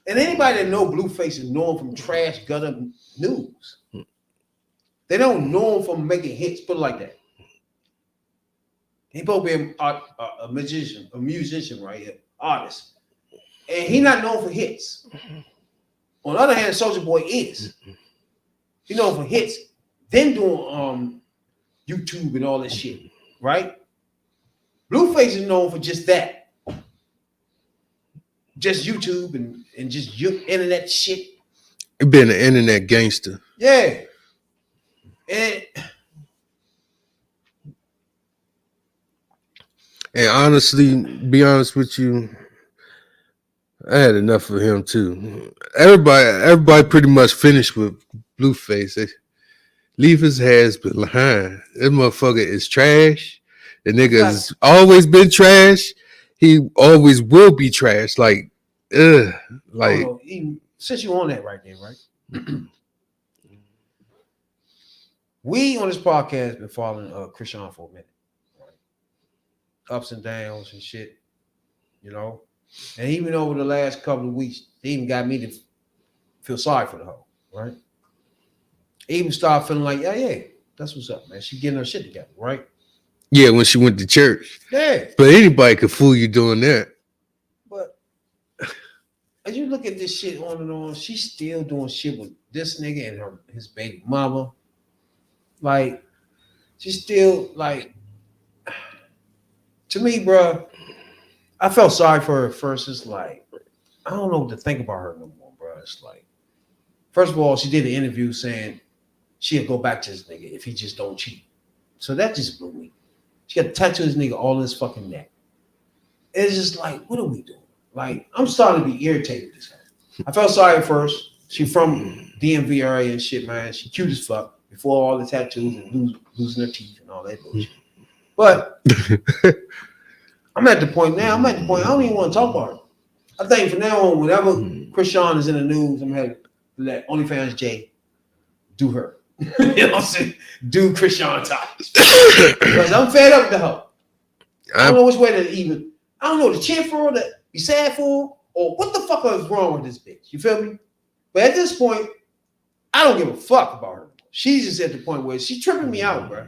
And anybody that know Blueface is known from trash gutter news. They don't know him from making hits, put it like that. He supposed to be a musician, right here, artist. And he not known for hits. On the other hand, Soulja Boy is. He known for hits, then doing YouTube and all this shit, right? Blueface is known for just that. Just YouTube and just internet shit. He been an internet gangster. Yeah. And honestly, be honest with you, I had enough of him too. Everybody pretty much finished with Blueface. They leave his ass behind. This motherfucker is trash. The nigga's always been trash. He always will be trash. Like, Since you on that right there, right? We on this podcast been following Krishan for a minute. Right? Ups and downs and shit, you know. And even over the last couple of weeks, they even got me to feel sorry for the hoe, right? Even start feeling like, yeah, that's what's up, man. She getting her shit together, right? yeah, when she went to church. Yeah. But anybody could fool you doing that. But as you look at this shit on and on, she's still doing shit with this nigga and his baby mama. Like, she's still like, to me, bro, I felt sorry for her at first. It's like, I don't know what to think about her no more, bro. It's like, first of all, she did an interview saying she'll go back to this nigga if he just don't cheat. So that just blew me. She got a tattoo of this nigga all in his fucking neck. It's just like, what are we doing? Like, I'm starting to be irritated with this guy. I felt sorry at first. She from DMV area and shit, man. She cute as fuck before all the tattoos and losing her teeth and all that bullshit. But I'm at the point now. I don't even want to talk about her. I think from now on, whenever Krishan is in the news, I'm going to let OnlyFans J do her. You know what I'm saying? Do Krishan topics. Because I'm fed up with the hoe. I don't know which way to even. I don't know to cheer for her, to be sad for her, or what the fuck is wrong with this bitch. You feel me? But at this point, I don't give a fuck about her. She's just at the point where she's tripping me out, bro.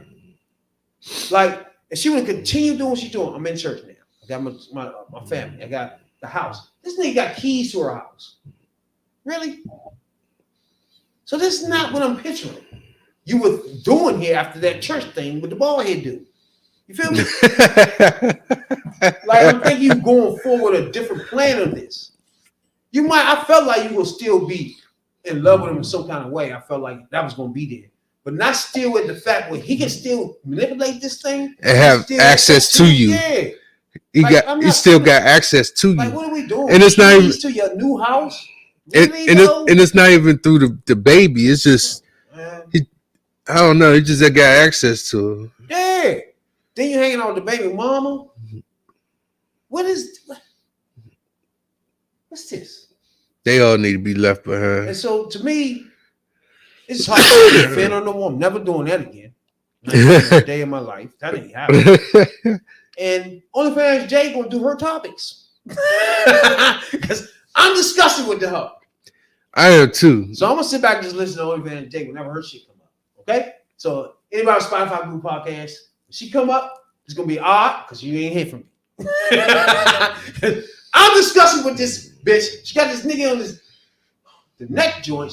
Like, if she would continue doing what she's doing, I'm in church now. I got my family. I got the house. This nigga got keys to her house. Really? So this is not what I'm picturing. You were doing here after that church thing with the bald head dude. You feel me? Like, I'm thinking you going forward a different plan of this. I felt like you will still be in love with him in some kind of way. I felt like that was going to be there. But not still with the fact where he can still manipulate this thing and have access to you. Yeah. He still got access to you. Like, what are we doing? And it's not even to your new house. Really, and it's not even through the baby. It's just I don't know. He just got access to her. Yeah. Then you hanging out with the baby mama. What's this? They all need to be left behind. And so to me, it's hard to defend her no more. I'm never doing that again. Not a day of my life. That ain't happening. And OnlyFans Jay gonna do her topics. Because I'm disgusted with the hoe. I am too. So I'm gonna sit back and just listen to OnlyFans Jay whenever her shit come up. Okay? So anybody on Spotify Blue Podcast, when she come up, it's gonna be odd because you ain't hear from me. I'm disgusted with this bitch. She got this nigga on the neck joint.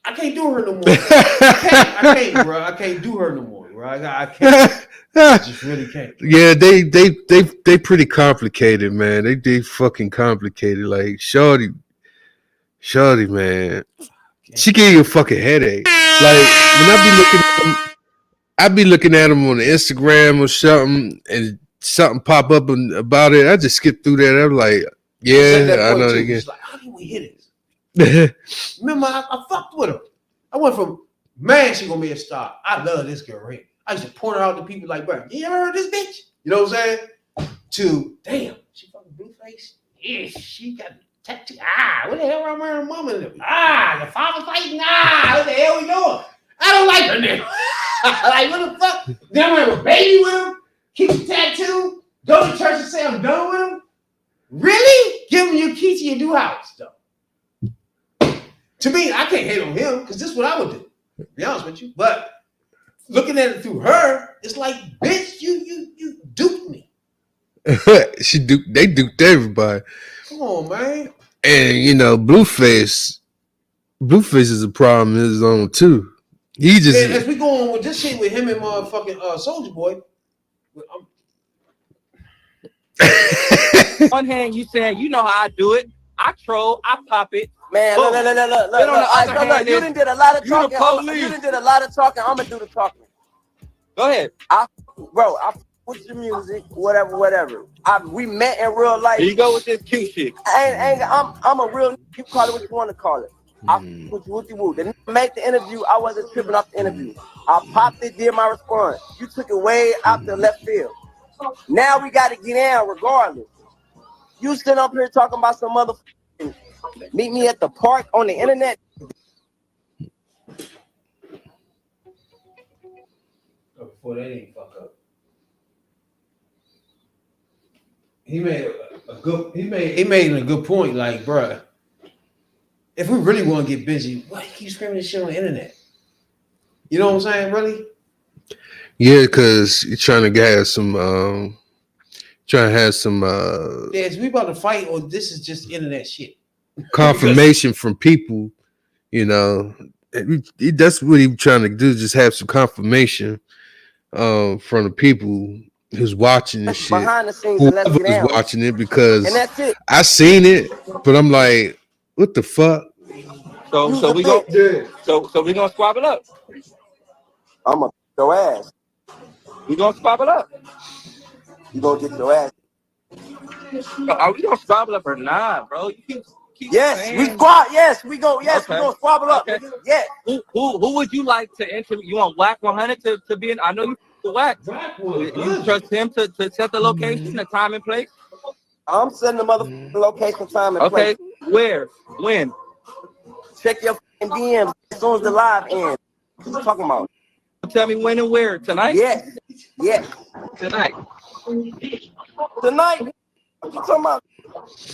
I can't do her no more. I can't, bro. I can't do her no more, bro. I can't. I just really can't. Yeah, they pretty complicated, man. They fucking complicated. Like Shorty, man. She gave you a fucking headache. Like when I be looking at them on the Instagram or something, and something pop up about it. I just skip through that. I'm like, yeah, I know they get. Like, how did we hit it? Remember, I fucked with her. I went from Man, she gonna be a star. I love this girl right here. I used to point her out to people like, bro, you ever heard of this bitch? You know what I'm saying? To damn, she fucking blue face. Yeah, she got a tattoo. What the hell am I wearing, mama? The father fighting. What the hell we doing? I don't like her now. Like, what the fuck? Then I have a baby with him, keep a tattoo, go to church and say I'm done with him. Really? Give him your key to your new house, though. To me, I can't hate on him because this is what I would do. To be honest with you, but looking at it through her, it's like, bitch, you duped me. They duped everybody. Come on, man. And you know, Blueface is a problem in his own too. He just And as we go on with this shit with him and motherfucking Soulja Boy. On one hand, you saying you know how I do it. I troll, I pop it. Man, look. You done did a lot of talking. You done did a lot of talking. I'm gonna do the talking. Go ahead. I with your music, whatever. We met in real life. Here you go with this cute shit. I'm a real. You call it what you want to call it. I with you. Then make the interview. I wasn't tripping off the interview. I popped it, did my response. You took it way out the left field. Now we got to get down regardless. You sitting up here talking about some motherfucking meet me at the park on the internet. Before they didn't fuck up. He made a good point. Like, bruh, if we really want to get busy, why you keep screaming this shit on the internet? You know what I'm saying? Really? yeah, because you're trying to have some Yes, we about to fight, or this is just internet shit. confirmation from people. You know, that's what he's trying to do. Just have some confirmation from the people who's watching this shit. Behind the scenes, and let's get Whoever's down. watching it, because And that's it. I seen it, but I'm like, what the fuck? So we gonna squabble up. I'm gonna your ass. We gonna squabble up. You gonna get your ass. Are we gonna squabble up or not, bro? You keep Yes, saying. we squad. Yes, we go. Yes, Okay. we gonna squabble up. Okay. Yes. Who would you like to interview? You want Whack 100 to be in? I know you the Whack. You trust him to set the location, the time and place? I'm sending the motherfucking location, time, and Okay. place. Where? When? Check your fucking DMs as soon as the live ends. What you talking about? Tell me when and where. Tonight? Yes. Yes. Tonight. Tonight. What you talking about?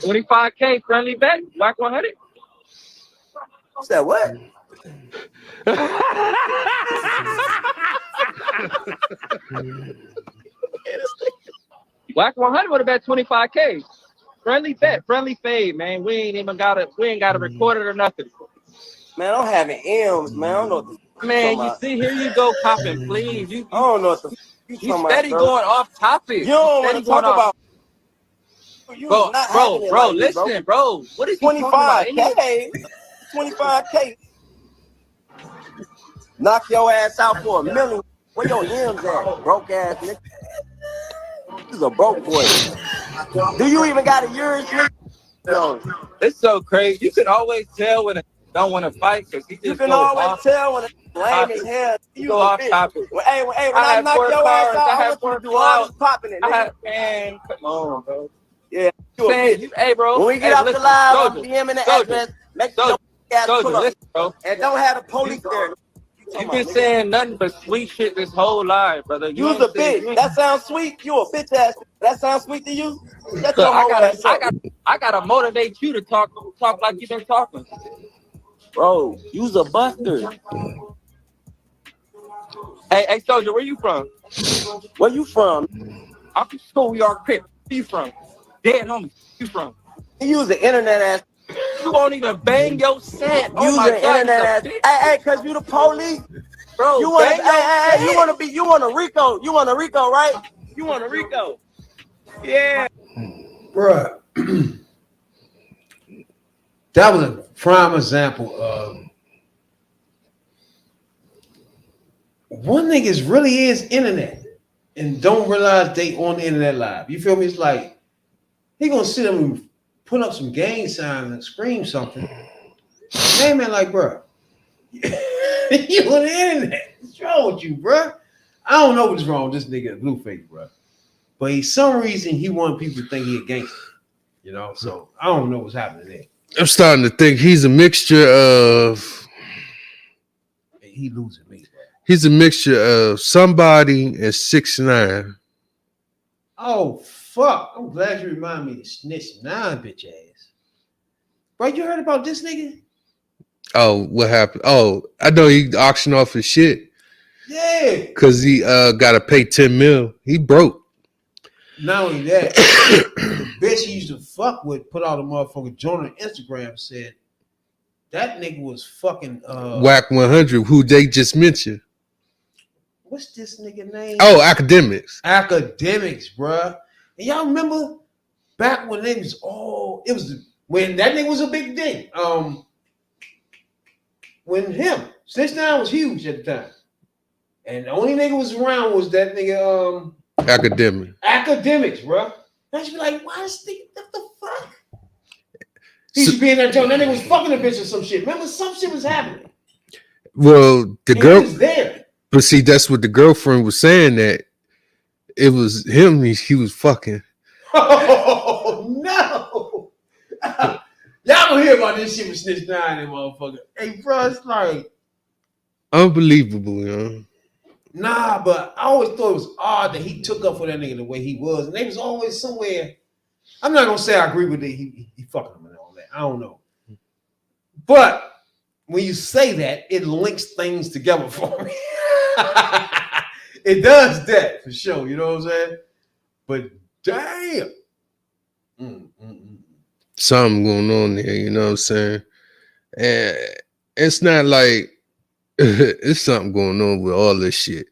25K friendly bet. Whack 100. You said what? Whack 100 would have bet 25K. Friendly bet, friendly fade, man. We ain't gotta record it or nothing. Man, I'm having M's, man. I don't know what the Man, you see, here you go, copping, please. You I don't know what the you talking steady about, bro. going off topic. You don't want Steady to talk going off- about. You Bro, not having it bro, like this, listen, bro. What is he talking 25K. 25K. Knock your ass out for $1 million. Where your M's at, broke ass nigga? This is a broke boy. Do you even got a yours, nigga? No. It's so crazy. You can always tell when it don't want to fight because he just You can goes always off. tell when it's lame as hell. You Go a off bitch. topic. When I I had knock four your ass cars. out, I I had want you four to do all this popping it, I nigga. had, man, come on, bro. Yeah, you a Man, bitch. hey, bro. When we get hey, off listen, the live, I'm Soldier, DMing the Soldier, address. Make your Soldier, ass Soldier, pull up. listen, bro. And don't have the police there. You've been saying nothing but sweet shit this whole life, brother. You You's ain't a saying- you bitch. ain't- That sounds sweet. You a bitch ass. That sounds sweet to you? Shut Look, your whole ass up. I gotta motivate you to talk like you've been talking. Bro, you's a buster. Hey, Soldier, where you from? Where you from? I'm from Schoolyard Crip. Where you from? Dead homie. Where you from? You's an internet ass. You won't even bang your set. Oh You's my an God, internet ass. you a bitch. Hey, cause you the police. Bro, You want bang to? your Hey, you set. want to be? You want a Rico? You want a Rico, right? You want a Rico? Yeah. Bruh. That was a prime example of one niggas really is internet and don't realize they on the internet live. You feel me? It's like he gonna sit up and put up some gang signs and scream something. Hey man, like, bro, you You on the internet. What's wrong with you, bro? I don't know what's wrong with this nigga Blueface, bro. But for some reason, he wanted people to think he a gangster. You know, so I don't know what's happening there. I'm starting to think he's a mixture of. He losing me, bro. He's a mixture of somebody and 6ix9ine. Oh fuck! I'm glad you remind me to snitch 9 bitch ass. Bro, you heard about this nigga? Oh, what happened? Oh, I know he auctioned off his shit. Yeah. Cause he gotta pay 10 mil. He broke. Not only that, the bitch he used to fuck with put out a motherfucking joint on Instagram, said that nigga was fucking Whack 100, who they just mentioned. What's this nigga name? Oh, Academics. Academics, bruh. And y'all remember back when they was when that nigga was a big thing. When 6ix9ine was huge at the time. And the only nigga was around was that nigga Academics, bro. I should be like, why this nigga? What the fuck? He should be in that joint. That nigga was fucking a bitch or some shit. Remember, some shit was happening. Well, the girl was there. But see, that's what the girlfriend was saying, that it was him he was fucking. Oh no. Y'all gonna hear about this shit with 6ix9ine and motherfucker. Hey, bro, it's like unbelievable, you know. Nah, but I always thought it was odd that he took up for that nigga the way he was, and they was always somewhere. I'm not gonna say I agree with it. He fucking him and all that. I don't know, but when you say that, it links things together for me. It does that for sure. You know what I'm saying? But damn, something going on there. You know what I'm saying? And it's not like. It's something going on with all this shit.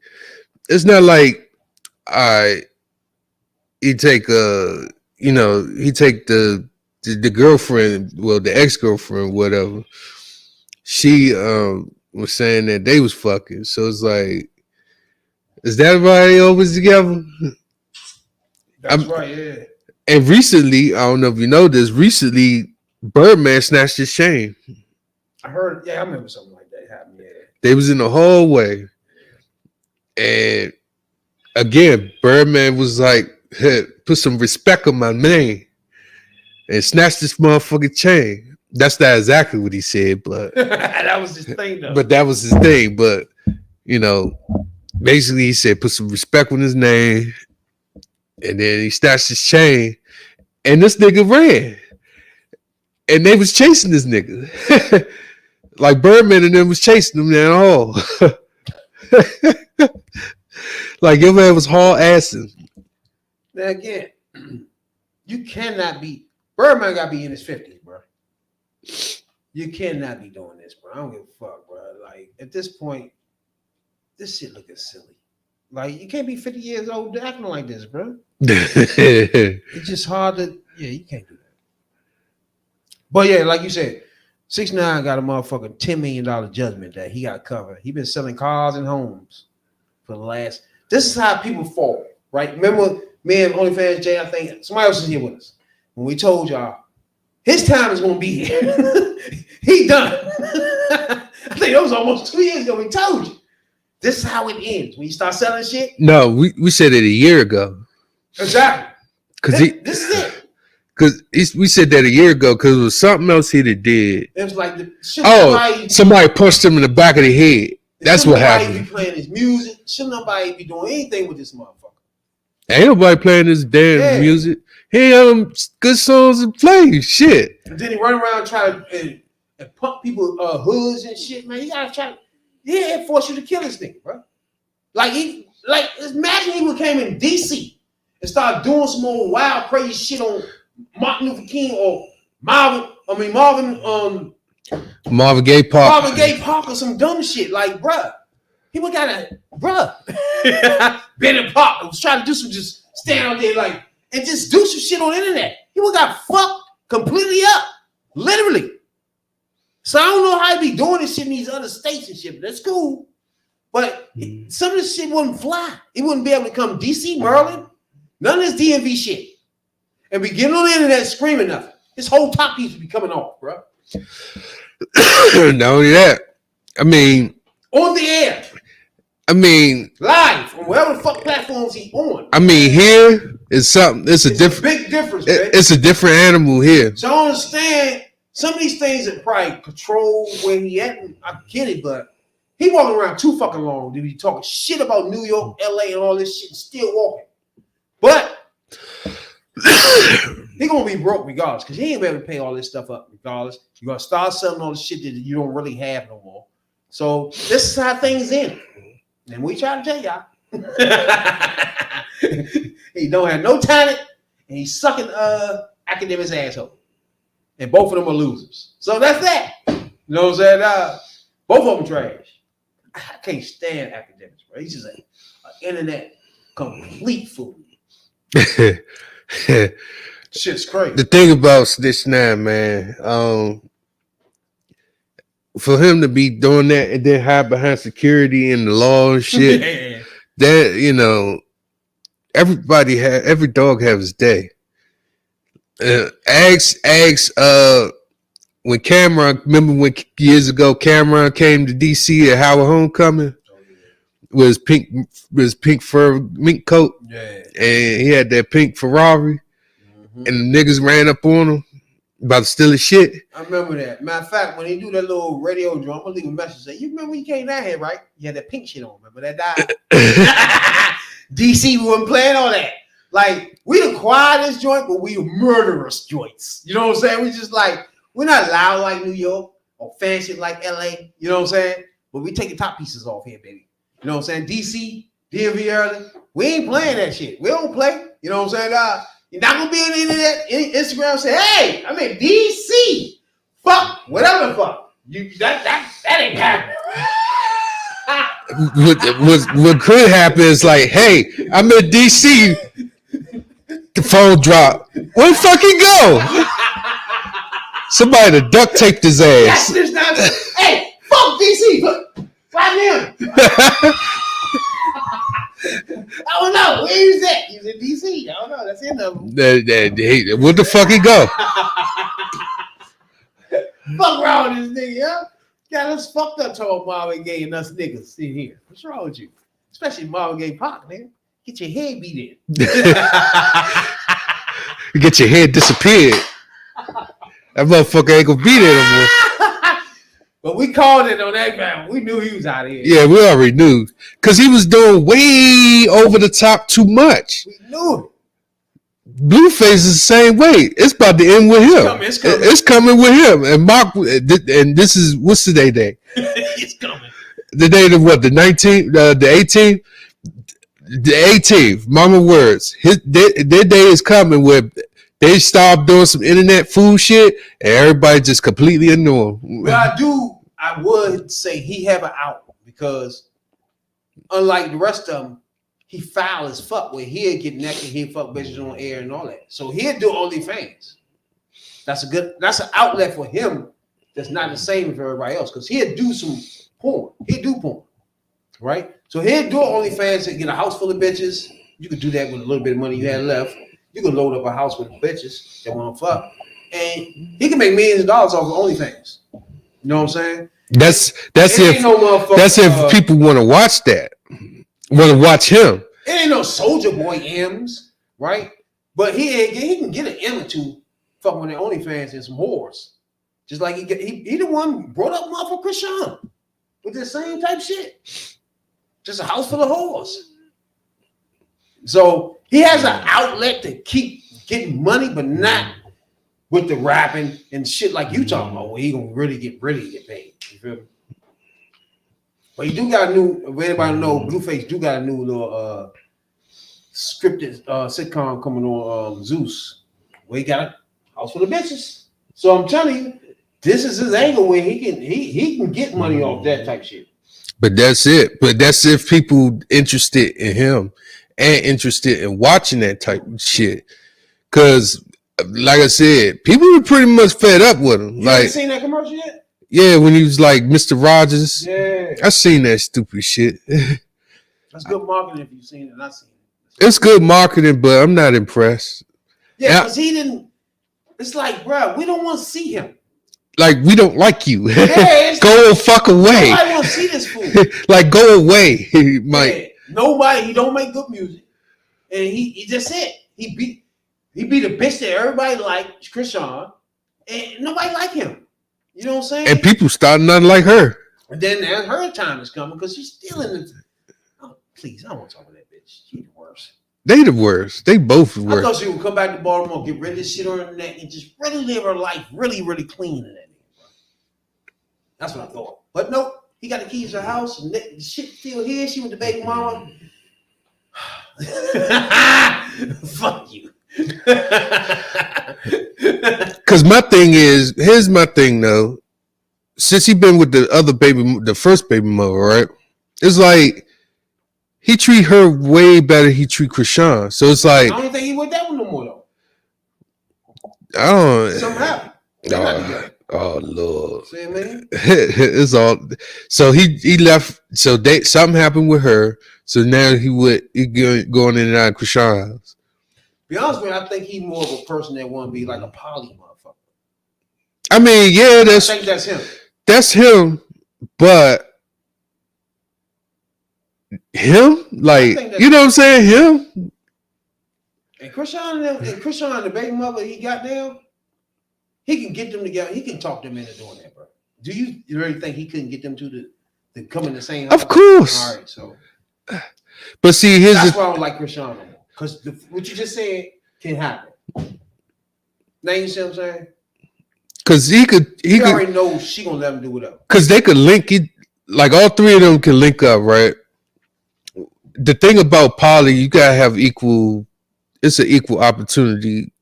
It's not like he take the girlfriend, well, the ex-girlfriend, whatever. She was saying that they was fucking. So it's like, is that why they always together? That's right, yeah. And recently, I don't know if you know this, recently Birdman snatched his chain. I heard, yeah, I remember something like that happened. Yeah. They was in the hallway, and again, Birdman was like, hey, put some respect on my name, and snatched this motherfucking chain. That's not exactly what he said, but that was his thing, though. But that was his thing. But you know, basically, he said put some respect on his name, and then he snatched his chain, and this nigga ran, and they was chasing this nigga. Like Birdman and them was chasing him down the hall. Like your man was haul assing. Now again, you cannot be Birdman gotta be in his 50s, bro. You cannot be doing this, bro. I don't give a fuck, bro. Like at this point, this shit looking silly. Like you can't be 50 years old acting like this, bro. It's just hard to, you can't do that. But yeah, like you said, 6ix9ine got a motherfucking $10 million judgment that he got covered. He been selling cars and homes for the last. This is how people fall, right? Remember me and OnlyFans Jay, I think somebody else is here with us. When we told y'all his time is gonna be here. He done. I think that was almost 2 years ago. We told you. This is how it ends. When you start selling shit. No, we said it a year ago. Exactly. This is it. Because we said that a year ago because it was something else he did. It was like somebody punched him in the back of the head. That's what happened. Be playing his music. Should nobody be doing anything with this motherfucker? Ain't nobody playing this damn music. He had good songs to play. Shit. And then he run around trying to and pump people hoods and shit, man. You gotta try. It force you to kill this nigga, bro. Imagine he came in DC and started doing some old wild crazy shit on Martin Luther King or Marvin Gaye Park or some dumb shit. Like, bruh, people gotta, Bennett Park was trying to do some, just stand out there like, and just do some shit on the internet. People got fucked completely up, literally. So I don't know how he be doing this shit in these other states and shit, but that's cool. But some of this shit wouldn't fly. He wouldn't be able to come DC, Maryland, none of this DMV shit. And we get on the internet screaming nothing. His whole top piece would be coming off, bro. Not only that, I mean, On the air. I mean, live on whatever the fuck platforms he on. I mean, here is something. It's a big difference, man. It's a different animal here. So I understand some of these things that probably control where he at. I get it, but he walking around too fucking long to be talking shit about New York, LA, and all this shit and still walking. But he gonna be broke regardless, because he ain't able to pay all this stuff up regardless. You're gonna start selling all the shit that you don't really have no more. So this is how things end. And we try to tell y'all. He don't have no talent, and he's sucking academics' asshole. And both of them are losers. So that's that. You know what I'm saying? Both of them trash. I can't stand academics, bro. He's just an internet complete fool. Shit's crazy. The thing about Snitch 9, man, for him to be doing that and then hide behind security and the law and shit, Yeah. that, you know, every dog has his day. When Cameron, remember when years ago Cameron came to DC at Howard Homecoming with his pink fur mink coat, and he had that pink Ferrari, and the niggas ran up on him about to steal his shit. I remember that. Matter of fact, when he do that little radio drum, I'm gonna leave a message say, "You remember when you came down here, right? You had that pink shit on. Remember that died? DC wasn't playing all that. Like, we the quietest joint, but we the murderous joints. You know what I'm saying? We just like, we're not loud like New York or fancy like LA. You know what I'm saying? But we taking top pieces off here, baby. You know what I'm saying? DC, DMV early. We ain't playing that shit. We don't play. You know what I'm saying? You're not gonna be on the internet, Instagram, say, "Hey, I'm in DC." Fuck, whatever the fuck. That ain't happening. What could happen is like, "Hey, I'm in DC." The phone dropped. Where the fuck he go? Somebody to duct taped his ass. Hey, fuck DC. Find him. I don't know. Where is that? He's in DC. I don't know. That's in them. Where the fuck he go? Fuck wrong with this nigga, yo. Got us fucked up tall Marvin Gaye and us niggas in here. What's wrong with you? Especially Marvin Gaye Park, nigga. Get your head beat in. You get your head disappeared. That motherfucker ain't gonna be there no more. But we called it on that man. We knew he was out of here. Yeah, we already knew. Because he was doing way over the top too much. We knew it. Blueface is the same way. It's about to end with him. It's coming with him. And Mark, and this is, what's the day? It's coming. The day of what? The 19th? The 18th? The 18th. Mama words. Their day is coming where they stop doing some internet fool shit and everybody just completely ignore him. But I would say he have an out, because unlike the rest of them, he foul as fuck where he'll get naked, he'll fuck bitches on air and all that. So he'll do OnlyFans. That's an outlet for him that's not the same as everybody else, because he'll do some porn. He'll do porn. Right? So he'll do OnlyFans and get a house full of bitches. You could do that with a little bit of money you had left. You can load up a house with bitches that want to fuck, and he can make millions of dollars off of OnlyFans. You know what I'm saying? That's if people want to watch that, want to watch him. It ain't no souljaboy M's, right? But he can get an M or two fucking with their OnlyFans and some whores, just like he the one brought up motherfucker Krishan with the same type shit, just a house full of whores. So he has an outlet to keep getting money, but not with the rapping and shit like you talking about, where he gonna really get paid. You feel me? But he do got a new, if anybody know, Blueface do got a new little scripted sitcom coming on, Zeus, where he got a house full of bitches. So I'm telling you, this is his angle where he can get money off that type shit. But that's it. But that's if people interested in him and interested in watching that type of shit. Because, like I said, people were pretty much fed up with him. You like, haven't seen that commercial yet? Yeah, when he was like Mr. Rogers. Yeah. I seen that stupid shit. That's good marketing if you've seen it. Not seen it. It's good marketing, but I'm not impressed. Yeah, because he didn't. It's like, bro, we don't want to see him. like we don't like you. Yeah, Go fuck away. Nobody want to see this fool. Like go away, Mike. Yeah, nobody. He don't make good music, and he just said he beat a bitch that everybody liked, Krishan, and nobody like him. You know what I'm saying? And people starting not like her. And then her time is coming because she's still in the. Oh, please, I don't want to talk about that bitch. She's the worst. They the worst. They both the I worst. thought she would come back to Baltimore, get rid of this shit on her neck, and just really live her life really, really clean in that nigga, bro. That's what I thought. But nope, he got the keys to her house, and the shit still here. She with the baby mama. Fuck you. Cause my thing is, here's my thing though. Since he been with the first baby mother, right? It's like he treat her way better than he treat Krishan. So it's like I don't think he with that one no more though. I don't. Something happened. Oh Lord. See what I mean? It's all. So he left. So something happened with her. So now he going in and out of Krishan's house. Be honest with you, I think he's more of a person that want to be like a poly motherfucker. I mean, yeah, I think that's him. That's him, but him, like, you know what I'm saying? Him. And Krishan and the baby mother he got down, he can get them together. He can talk them into doing that, bro. Do you really think he couldn't get them to come in the same house? Of course. All right, so. But see, that's why I don't like Krishan no more. Because what you just said can happen. Now you see what I'm saying? Because he already know she gonna let him do whatever. Because they could link it, like all three of them can link up, right? The thing about poly, you gotta have equal. It's an equal opportunity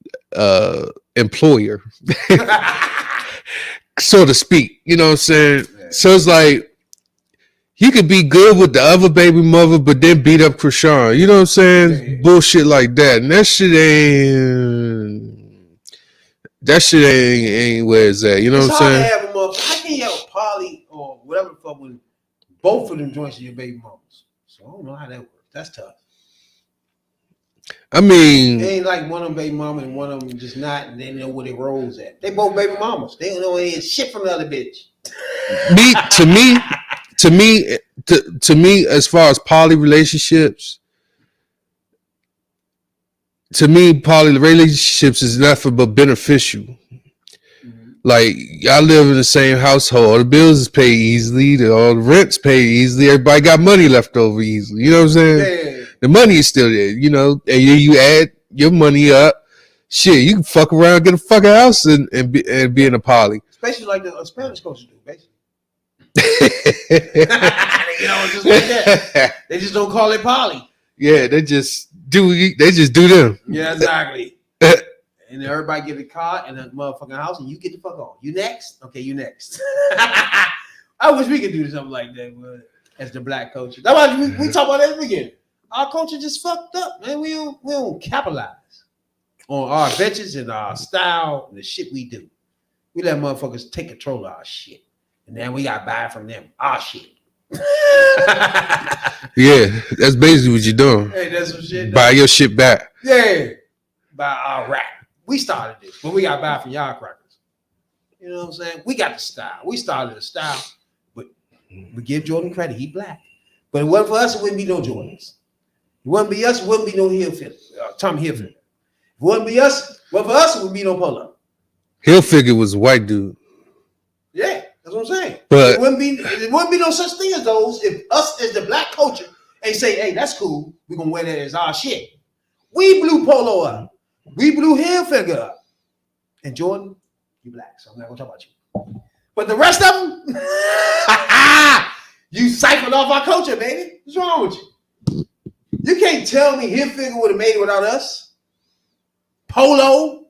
employer, so to speak. You know what I'm saying? Yeah. So it's like he could be good with the other baby mother, but then beat up Krishan. You know what I'm saying? Yeah. Bullshit like that, and that shit ain't where it's at. You know what I'm saying? How can you have a poly or whatever the fuck when both of them joints are your baby mamas? So I don't know how that works. That's tough. I mean, it ain't like one of them baby mama and one of them just not, and they know where they rolls at. They both baby mamas. They don't know any shit from the other bitch. To me, as far as poly relationships, poly relationships is nothing but beneficial. Mm-hmm. Like y'all live in the same household, all the bills is paid easily, all the rent's paid easily, everybody got money left over easily. You know what I'm saying? Yeah. The money is still there, you know, and you add your money up. Shit, you can fuck around, get a fucking house, and be in a poly. Especially like the Spanish coaches do, basically. You know, just like that. They just don't call it poly. Yeah, they just do them. Yeah, exactly. And everybody get a car and a motherfucking house, and you get the fuck on. You next? Okay, you next. I wish we could do something like that, but as the black culture. That's why we talk about that again. Our culture just fucked up, man. We don't capitalize on our bitches and our style and the shit we do. We let motherfuckers take control of our shit. And then we got to buy from them. Our shit. Yeah, that's basically what you're doing. Hey, that's some shit. Buy your shit back. Yeah. Buy our rap. We started this, but we got to buy from y'all crackers. You know what I'm saying? We got the style. We started the style, but we give Jordan credit. He black. But if it wasn't for us, it wouldn't be no Jordans. It wouldn't be us, it wouldn't be no Tommy Hilfiger. If it wouldn't be us, well, for us, it would be no Polo. Hilfiger was a white dude. Yeah, that's what I'm saying. But it wouldn't be no such thing as those if us as the black culture ain't say, hey, that's cool. We're gonna wear that as our shit. We blew Polo up. We blew Hilfiger up. And Jordan, you black, so I'm not gonna talk about you. But the rest of them, you siphoned off our culture, baby. What's wrong with you? You can't tell me Hilfiger would have made it without us. Polo,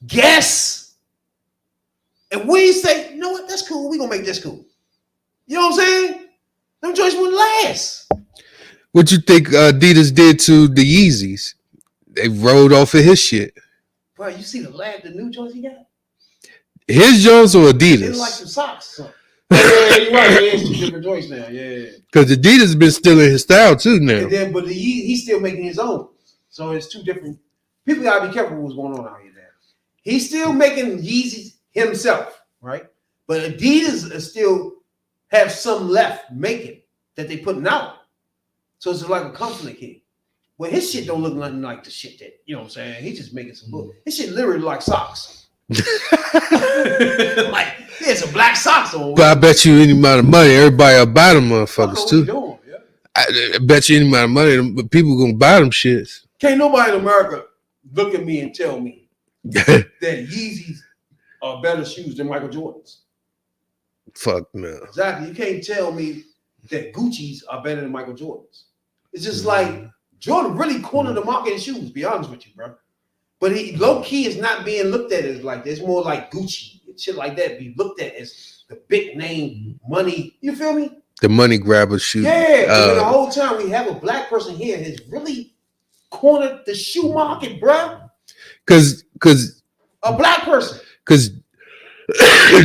Guess, and we say, you know what? That's cool. We're gonna make this cool. You know what I'm saying? Them joints wouldn't last. What you think Adidas did to the Yeezys? They rolled off of his shit. Bro, you see the new joints he got? His joints or Adidas? They look like some socks or something. Yeah, you're right. It's two different joints now. Yeah. Because Adidas been stealing his style too now. But he's still making his own. So it's two different. People gotta be careful what's going on out here now. He's still making Yeezys himself. right? But Adidas is still have some left making that they putting out. So it's like a conflict here. Well, his shit don't look nothing like the shit that, you know what I'm saying? He's just making some book. His shit literally like socks. Like, there's some black socks on. But I bet you any amount of money, everybody will buy them motherfuckers too. Doing, yeah. I bet you any amount of money, but people gonna buy them shits. Can't nobody in America look at me and tell me that Yeezys are better shoes than Michael Jordans. Fuck no. Exactly. You can't tell me that Gucci's are better than Michael Jordans. It's just like Jordan really cornered the market in shoes, be honest with you, bro. But he low key is not being looked at as like that. It's more like Gucci and shit like that be looked at as the big name money. You feel me? The money grabber shoe. Yeah. And the whole time we have a black person here has really cornered the shoe market, bro. Cause a black person. Cause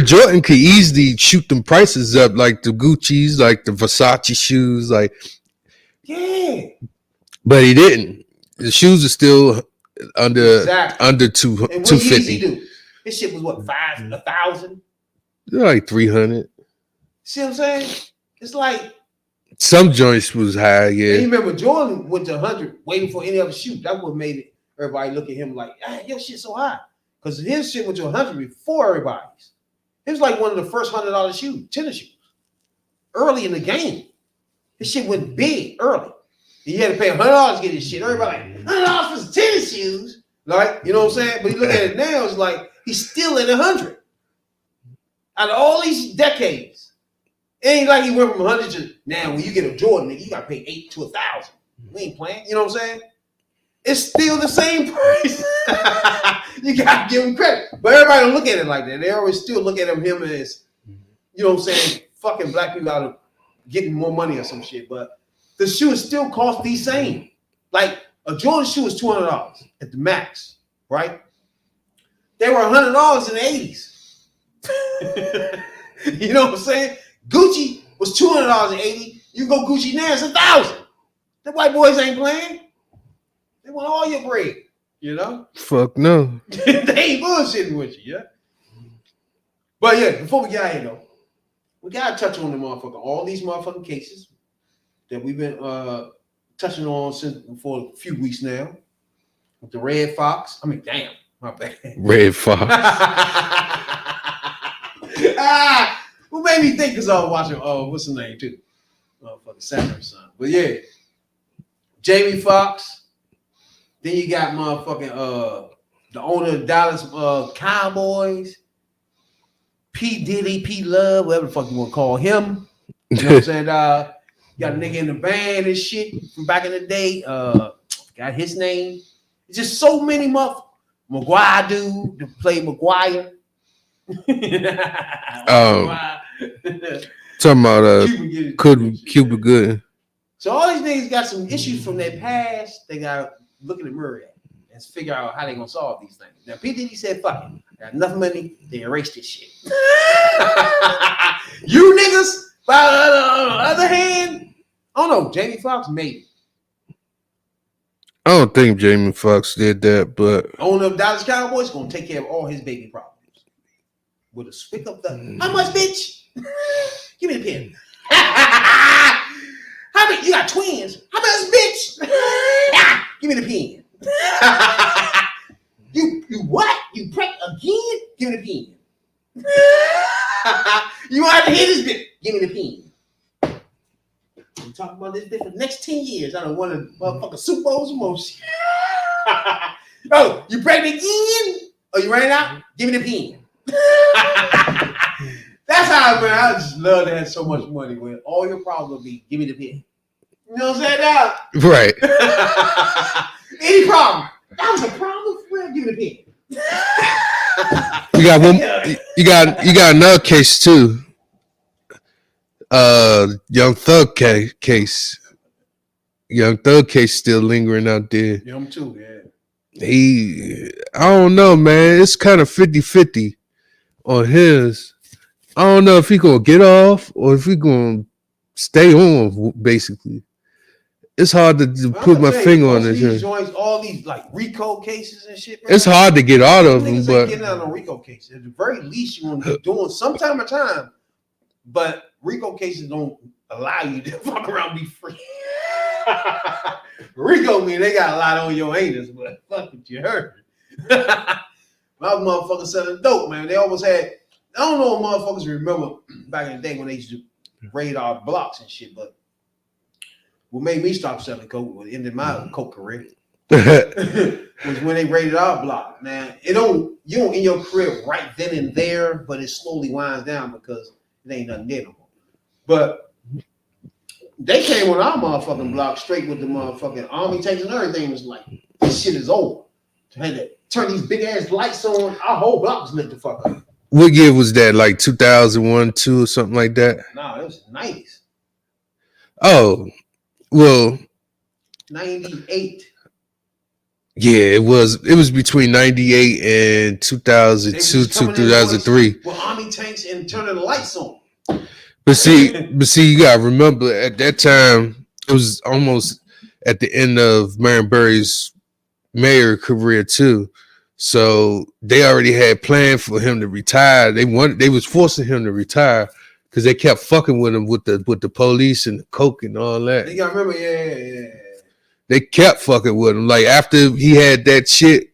Jordan could easily shoot them prices up like the Gucci's, like the Versace shoes, like yeah. But he didn't. The shoes are still under exactly. $250. Do? This shit was what, 1,000? They're like 300. See what I'm saying? It's like some joints was high, yeah. And you remember Jordan went to 100 waiting for any other shoe. That's what made it everybody look at him like, ah, your shit so high. Because his shit went to 100 before everybody's. It was like one of the first $100 shoes, tennis shoes. Early in the game. His shit went big early. You had to pay $100 to get this shit. Everybody like, $100 for some tennis shoes. Like, you know what I'm saying? But you look at it now, it's like he's still at 100. Out of all these decades, it ain't like he went from 100 to now when you get a Jordan, nigga, you gotta pay 8 to 1,000. We ain't playing, you know what I'm saying? It's still the same price. You gotta give him credit. But everybody don't look at it like that. They always still look at him as, you know what I'm saying, fucking black people out of getting more money or some shit. But the shoe still cost the same. Like a Jordan shoe is $200 at the max, right? They were $100 in the 80s. You know what I'm saying? Gucci was $200 in 80. You go Gucci now, it's $1,000. The white boys ain't playing. They want all your bread, you know? Fuck no. They ain't bullshitting with you, yeah? But yeah, before we get out here though, we gotta touch on the motherfucker, all these motherfucking cases that we've been touching on since for a few weeks now. With the Red Fox. I mean, damn, my bad. Red Fox. Who made me think because I was watching what's the name too? Fucking Saturday Son. But yeah, Jamie Foxx. Then you got motherfucking the owner of Dallas Cowboys, P. Diddy, P. Love, whatever the fuck you want to call him. You know what I'm saying? You got a nigga in the band and shit from back in the day. Got his name. It's just so many Maguire dude to play Maguire. Talking about Cuba Gooding. So all these niggas got some issues from their past. They got look in the mirror at and figure out how they gonna solve these things. Now P. Diddy said, fuck it. Got enough money, they erase this shit. You niggas, on the other hand, I don't know, Jamie Foxx made it. I don't think Jamie Foxx did that, but owner of Dallas Cowboys gonna take care of all his baby problems. With a spick up the how much, bitch? Give me the pen. How many? You got twins? How much, bitch? Give me the pen. You what? You pregnant again? Give me the pen. You want to hear this bitch? Give me the pen. I'm talking about this bitch for the next 10 years. I don't want to motherfucking Super Bowls and more shit. Oh, you pregnant again? Oh, you ran out? Give me the pen. That's how, man. I just love to have so much money where all your problems will be give me the pen. You know what I'm saying? Now, right. Any problem? That was a problem. Well, give me the pen. You got one. You got another case too. Young Thug case. Young Thug case still lingering out there. Him too, yeah. I don't know, man. It's kind of 50-50 on his. I don't know if he gonna get off or if he gonna stay on, basically. it's hard to I'm put my gonna tell you, finger on most of it. these joints, all these like RICO cases and shit. Bro, It's hard to get out of them, niggas ain't but getting out on RICO cases. At the very least, you want to be doing some time of time, but RICO cases don't allow you to fuck around and be free. RICO mean they got a lot on your anus, but fuck what you heard. My motherfuckers selling dope, man. They almost had. I don't know if motherfuckers remember back in the day when they used to raid our blocks and shit, but what made me stop selling coke, what ended my coke career, was when they raided our block. Now, you don't in your career right then and there, but it slowly winds down because it ain't nothing there no more. But they came on our motherfucking block straight with the motherfucking army tanks and everything. It was like, this shit is over. They had to turn these big ass lights on. Our whole block was lit the fuck up. what year was that? Like 2001, 2 or something like that? Nah, it was the 90s. Oh, well, 98. yeah, it was between 98 and 2002 to 2003. With army tanks and turning the lights on. But see, you gotta remember at that time it was almost at the end of Marion Barry's mayor career too. So they already had planned for him to retire. They was forcing him to retire because they kept fucking with him with the police and the coke and all that. You gotta remember, yeah. They kept fucking with him. Like after he had that shit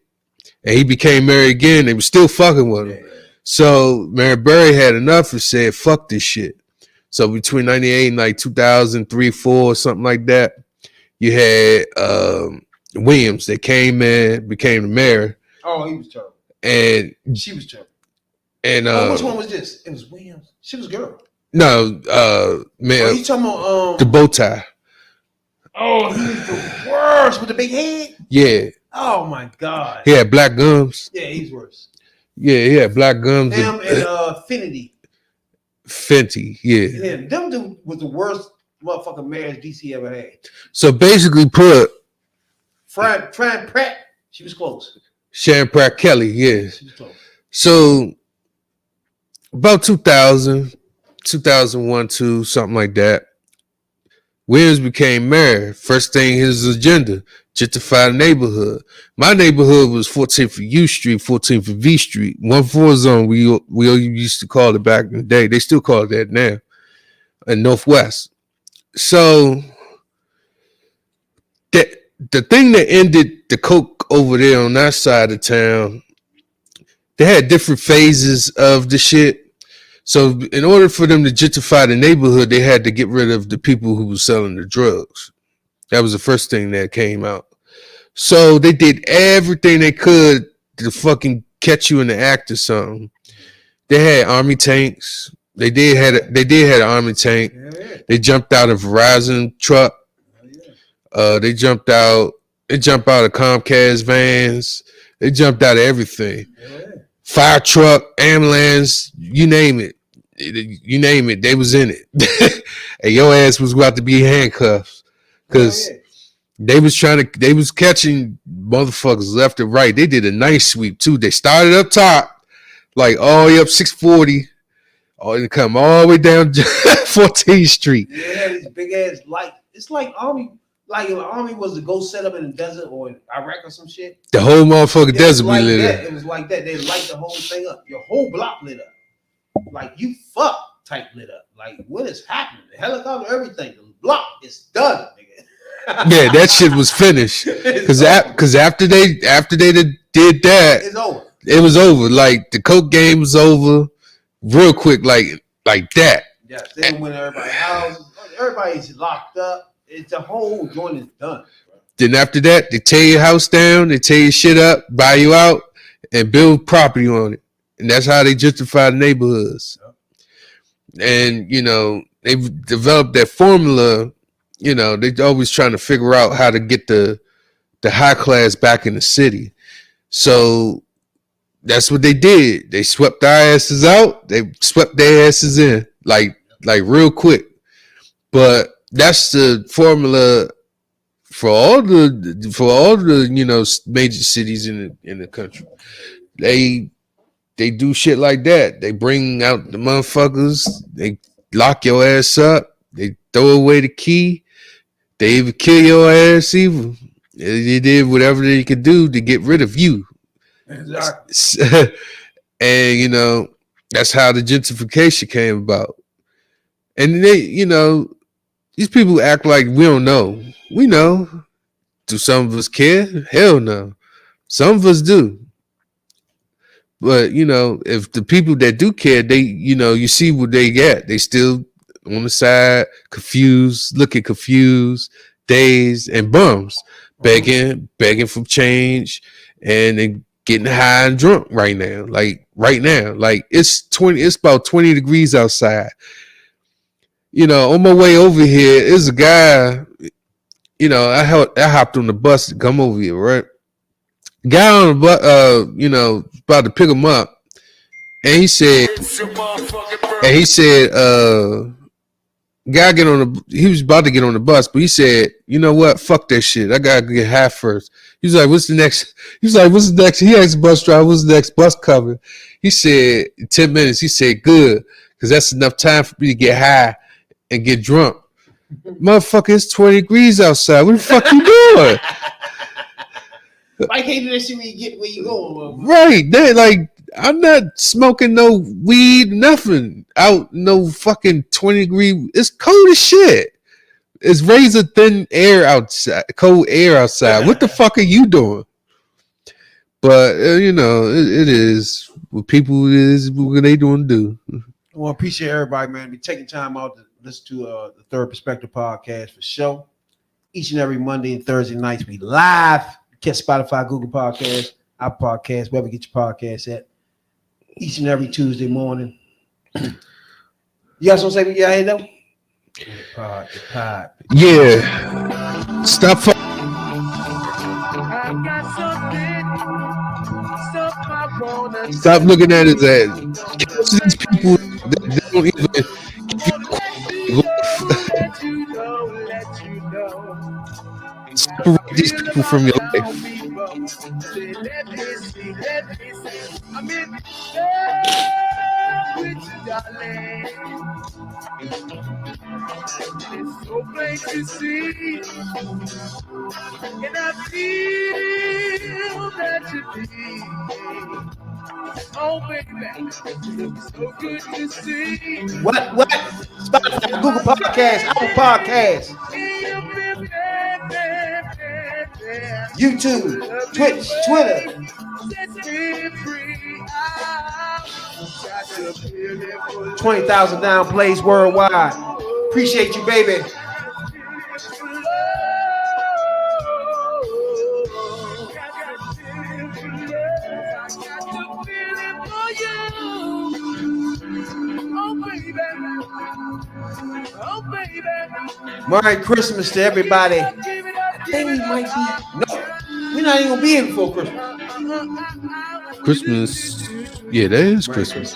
and he became mayor again, they were still fucking with him. Yeah. So Marion Barry had enough and said, fuck this shit. So between 98 and like 2003, 4, something like that, you had Williams that came in, became the mayor. Oh, he was terrible. And she was terrible. And which one was this? It was Williams. She was a girl. No, man. Oh, you talking about the bow tie. Oh, he was the worst with the big head. Yeah. Oh my god. He had black gums. Yeah, he's worse. Yeah, he had black gums. Him and Finity. Fenty, yeah. Yeah, them dude was the worst motherfucking mayors DC ever had. So basically put Fran Pratt, she was close. Sharon Pratt Kelly, yeah. She was close. So about 2000, 2001, 2, something like that, Williams became mayor. First thing his agenda, gentrify the neighborhood. My neighborhood was 14th of U Street, 14th of V Street, 1-4 zone. We used to call it back in the day. They still call it that now. In Northwest. So the thing that ended the coke over there on that side of town, they had different phases of the shit. So in order for them to gentrify the neighborhood, they had to get rid of the people who were selling the drugs. That was the first thing that came out. So they did everything they could to fucking catch you in the act or something. They had army tanks. They did have an army tank. Yeah. They jumped out of Verizon truck. They jumped out of Comcast vans. They jumped out of everything. Yeah. Fire truck, ambulance, you name it. They was in it. And your ass was about to be handcuffed. Because they was catching motherfuckers left and right. They did a nice sweep too. They started up top, like all the way up 640, and come all the way down 14th Street. Yeah, these big ass light. It's like army. Like if the army was to go set up in the desert or in Iraq or some shit. The whole motherfucking desert like lit that. up. It was like that. They light the whole thing up. Your whole block lit up. Like you fuck type lit up. Like what is happening? The helicopter, everything. The block is done, nigga. Yeah, that shit was finished. Because after they did that, it's over. It was over. Like the coke game was over real quick, like that. Yes, they went to everybody's house. Everybody's locked up. It's the whole joint is done. Bro. Then after that, they tear your house down, they tear your shit up, buy you out, and build property on it. And that's how they gentrify the neighborhoods. Yeah. And, they've developed that formula. They're always trying to figure out how to get the high class back in the city. So that's what they did. They swept our asses out. They swept their asses in, like real quick. But that's the formula for all the major cities in the country. They do shit like that. They bring out the motherfuckers. They lock your ass up. They throw away the key. They even kill your ass even. They did whatever they could do to get rid of you. Exactly. And you know, that's how the gentrification came about. And they, you know, these people act like we don't know. We know. Do some of us care? Hell no. Some of us do. But you know, if the people that do care, they, you know, you see what they get. They still on the side, confused, looking confused, dazed, and bums, begging for change, and then getting high and drunk right now. Like right now, like it's about 20 degrees outside. You know, on my way over here, is a guy. You know, I hopped on the bus to come over here, right? Guy on the bus, you know, about to pick him up, and he said, It's your motherfucking and birthday. he said, guy get on the, he was about to get on the bus, but he said, you know what, fuck that shit. I gotta get high first. He was like, what's the next? He was like, what's the next? He asked the bus driver, what's the next bus coming? He said, 10 minutes. He said, good, because that's enough time for me to get high and get drunk. Motherfucker, it's 20 degrees outside. What the fuck you doing? Why can't do that shit when you get where you going? Right. They like, I'm not smoking no weed, nothing out, no fucking 20-degree. It's cold as shit. It's razor thin air outside, cold air outside. What the fuck are you doing? But you know, it is what people is what they doing do. Well, I appreciate everybody, man. Be taking time out to listen to the Third Perspective podcast for show. Each and every Monday and Thursday nights, we live. Catch Spotify, Google Podcasts, our podcast, wherever you get your podcasts at. Each and every Tuesday morning. You guys want to say what y'all head though? The pod. Yeah. Stop. Stop looking at his ass. These people that don't even separate these people from your life. It's so plain to see, and I feel that you need. Oh, baby, it's so good to see. What? Spotify, Google Podcasts, Apple Podcasts, YouTube, Twitch, Twitter. 20,000 down plays worldwide. Appreciate you, baby. Merry Christmas to everybody. I think we might be. No, we're not even gonna be here before Christmas. Christmas. Yeah, that is Christmas.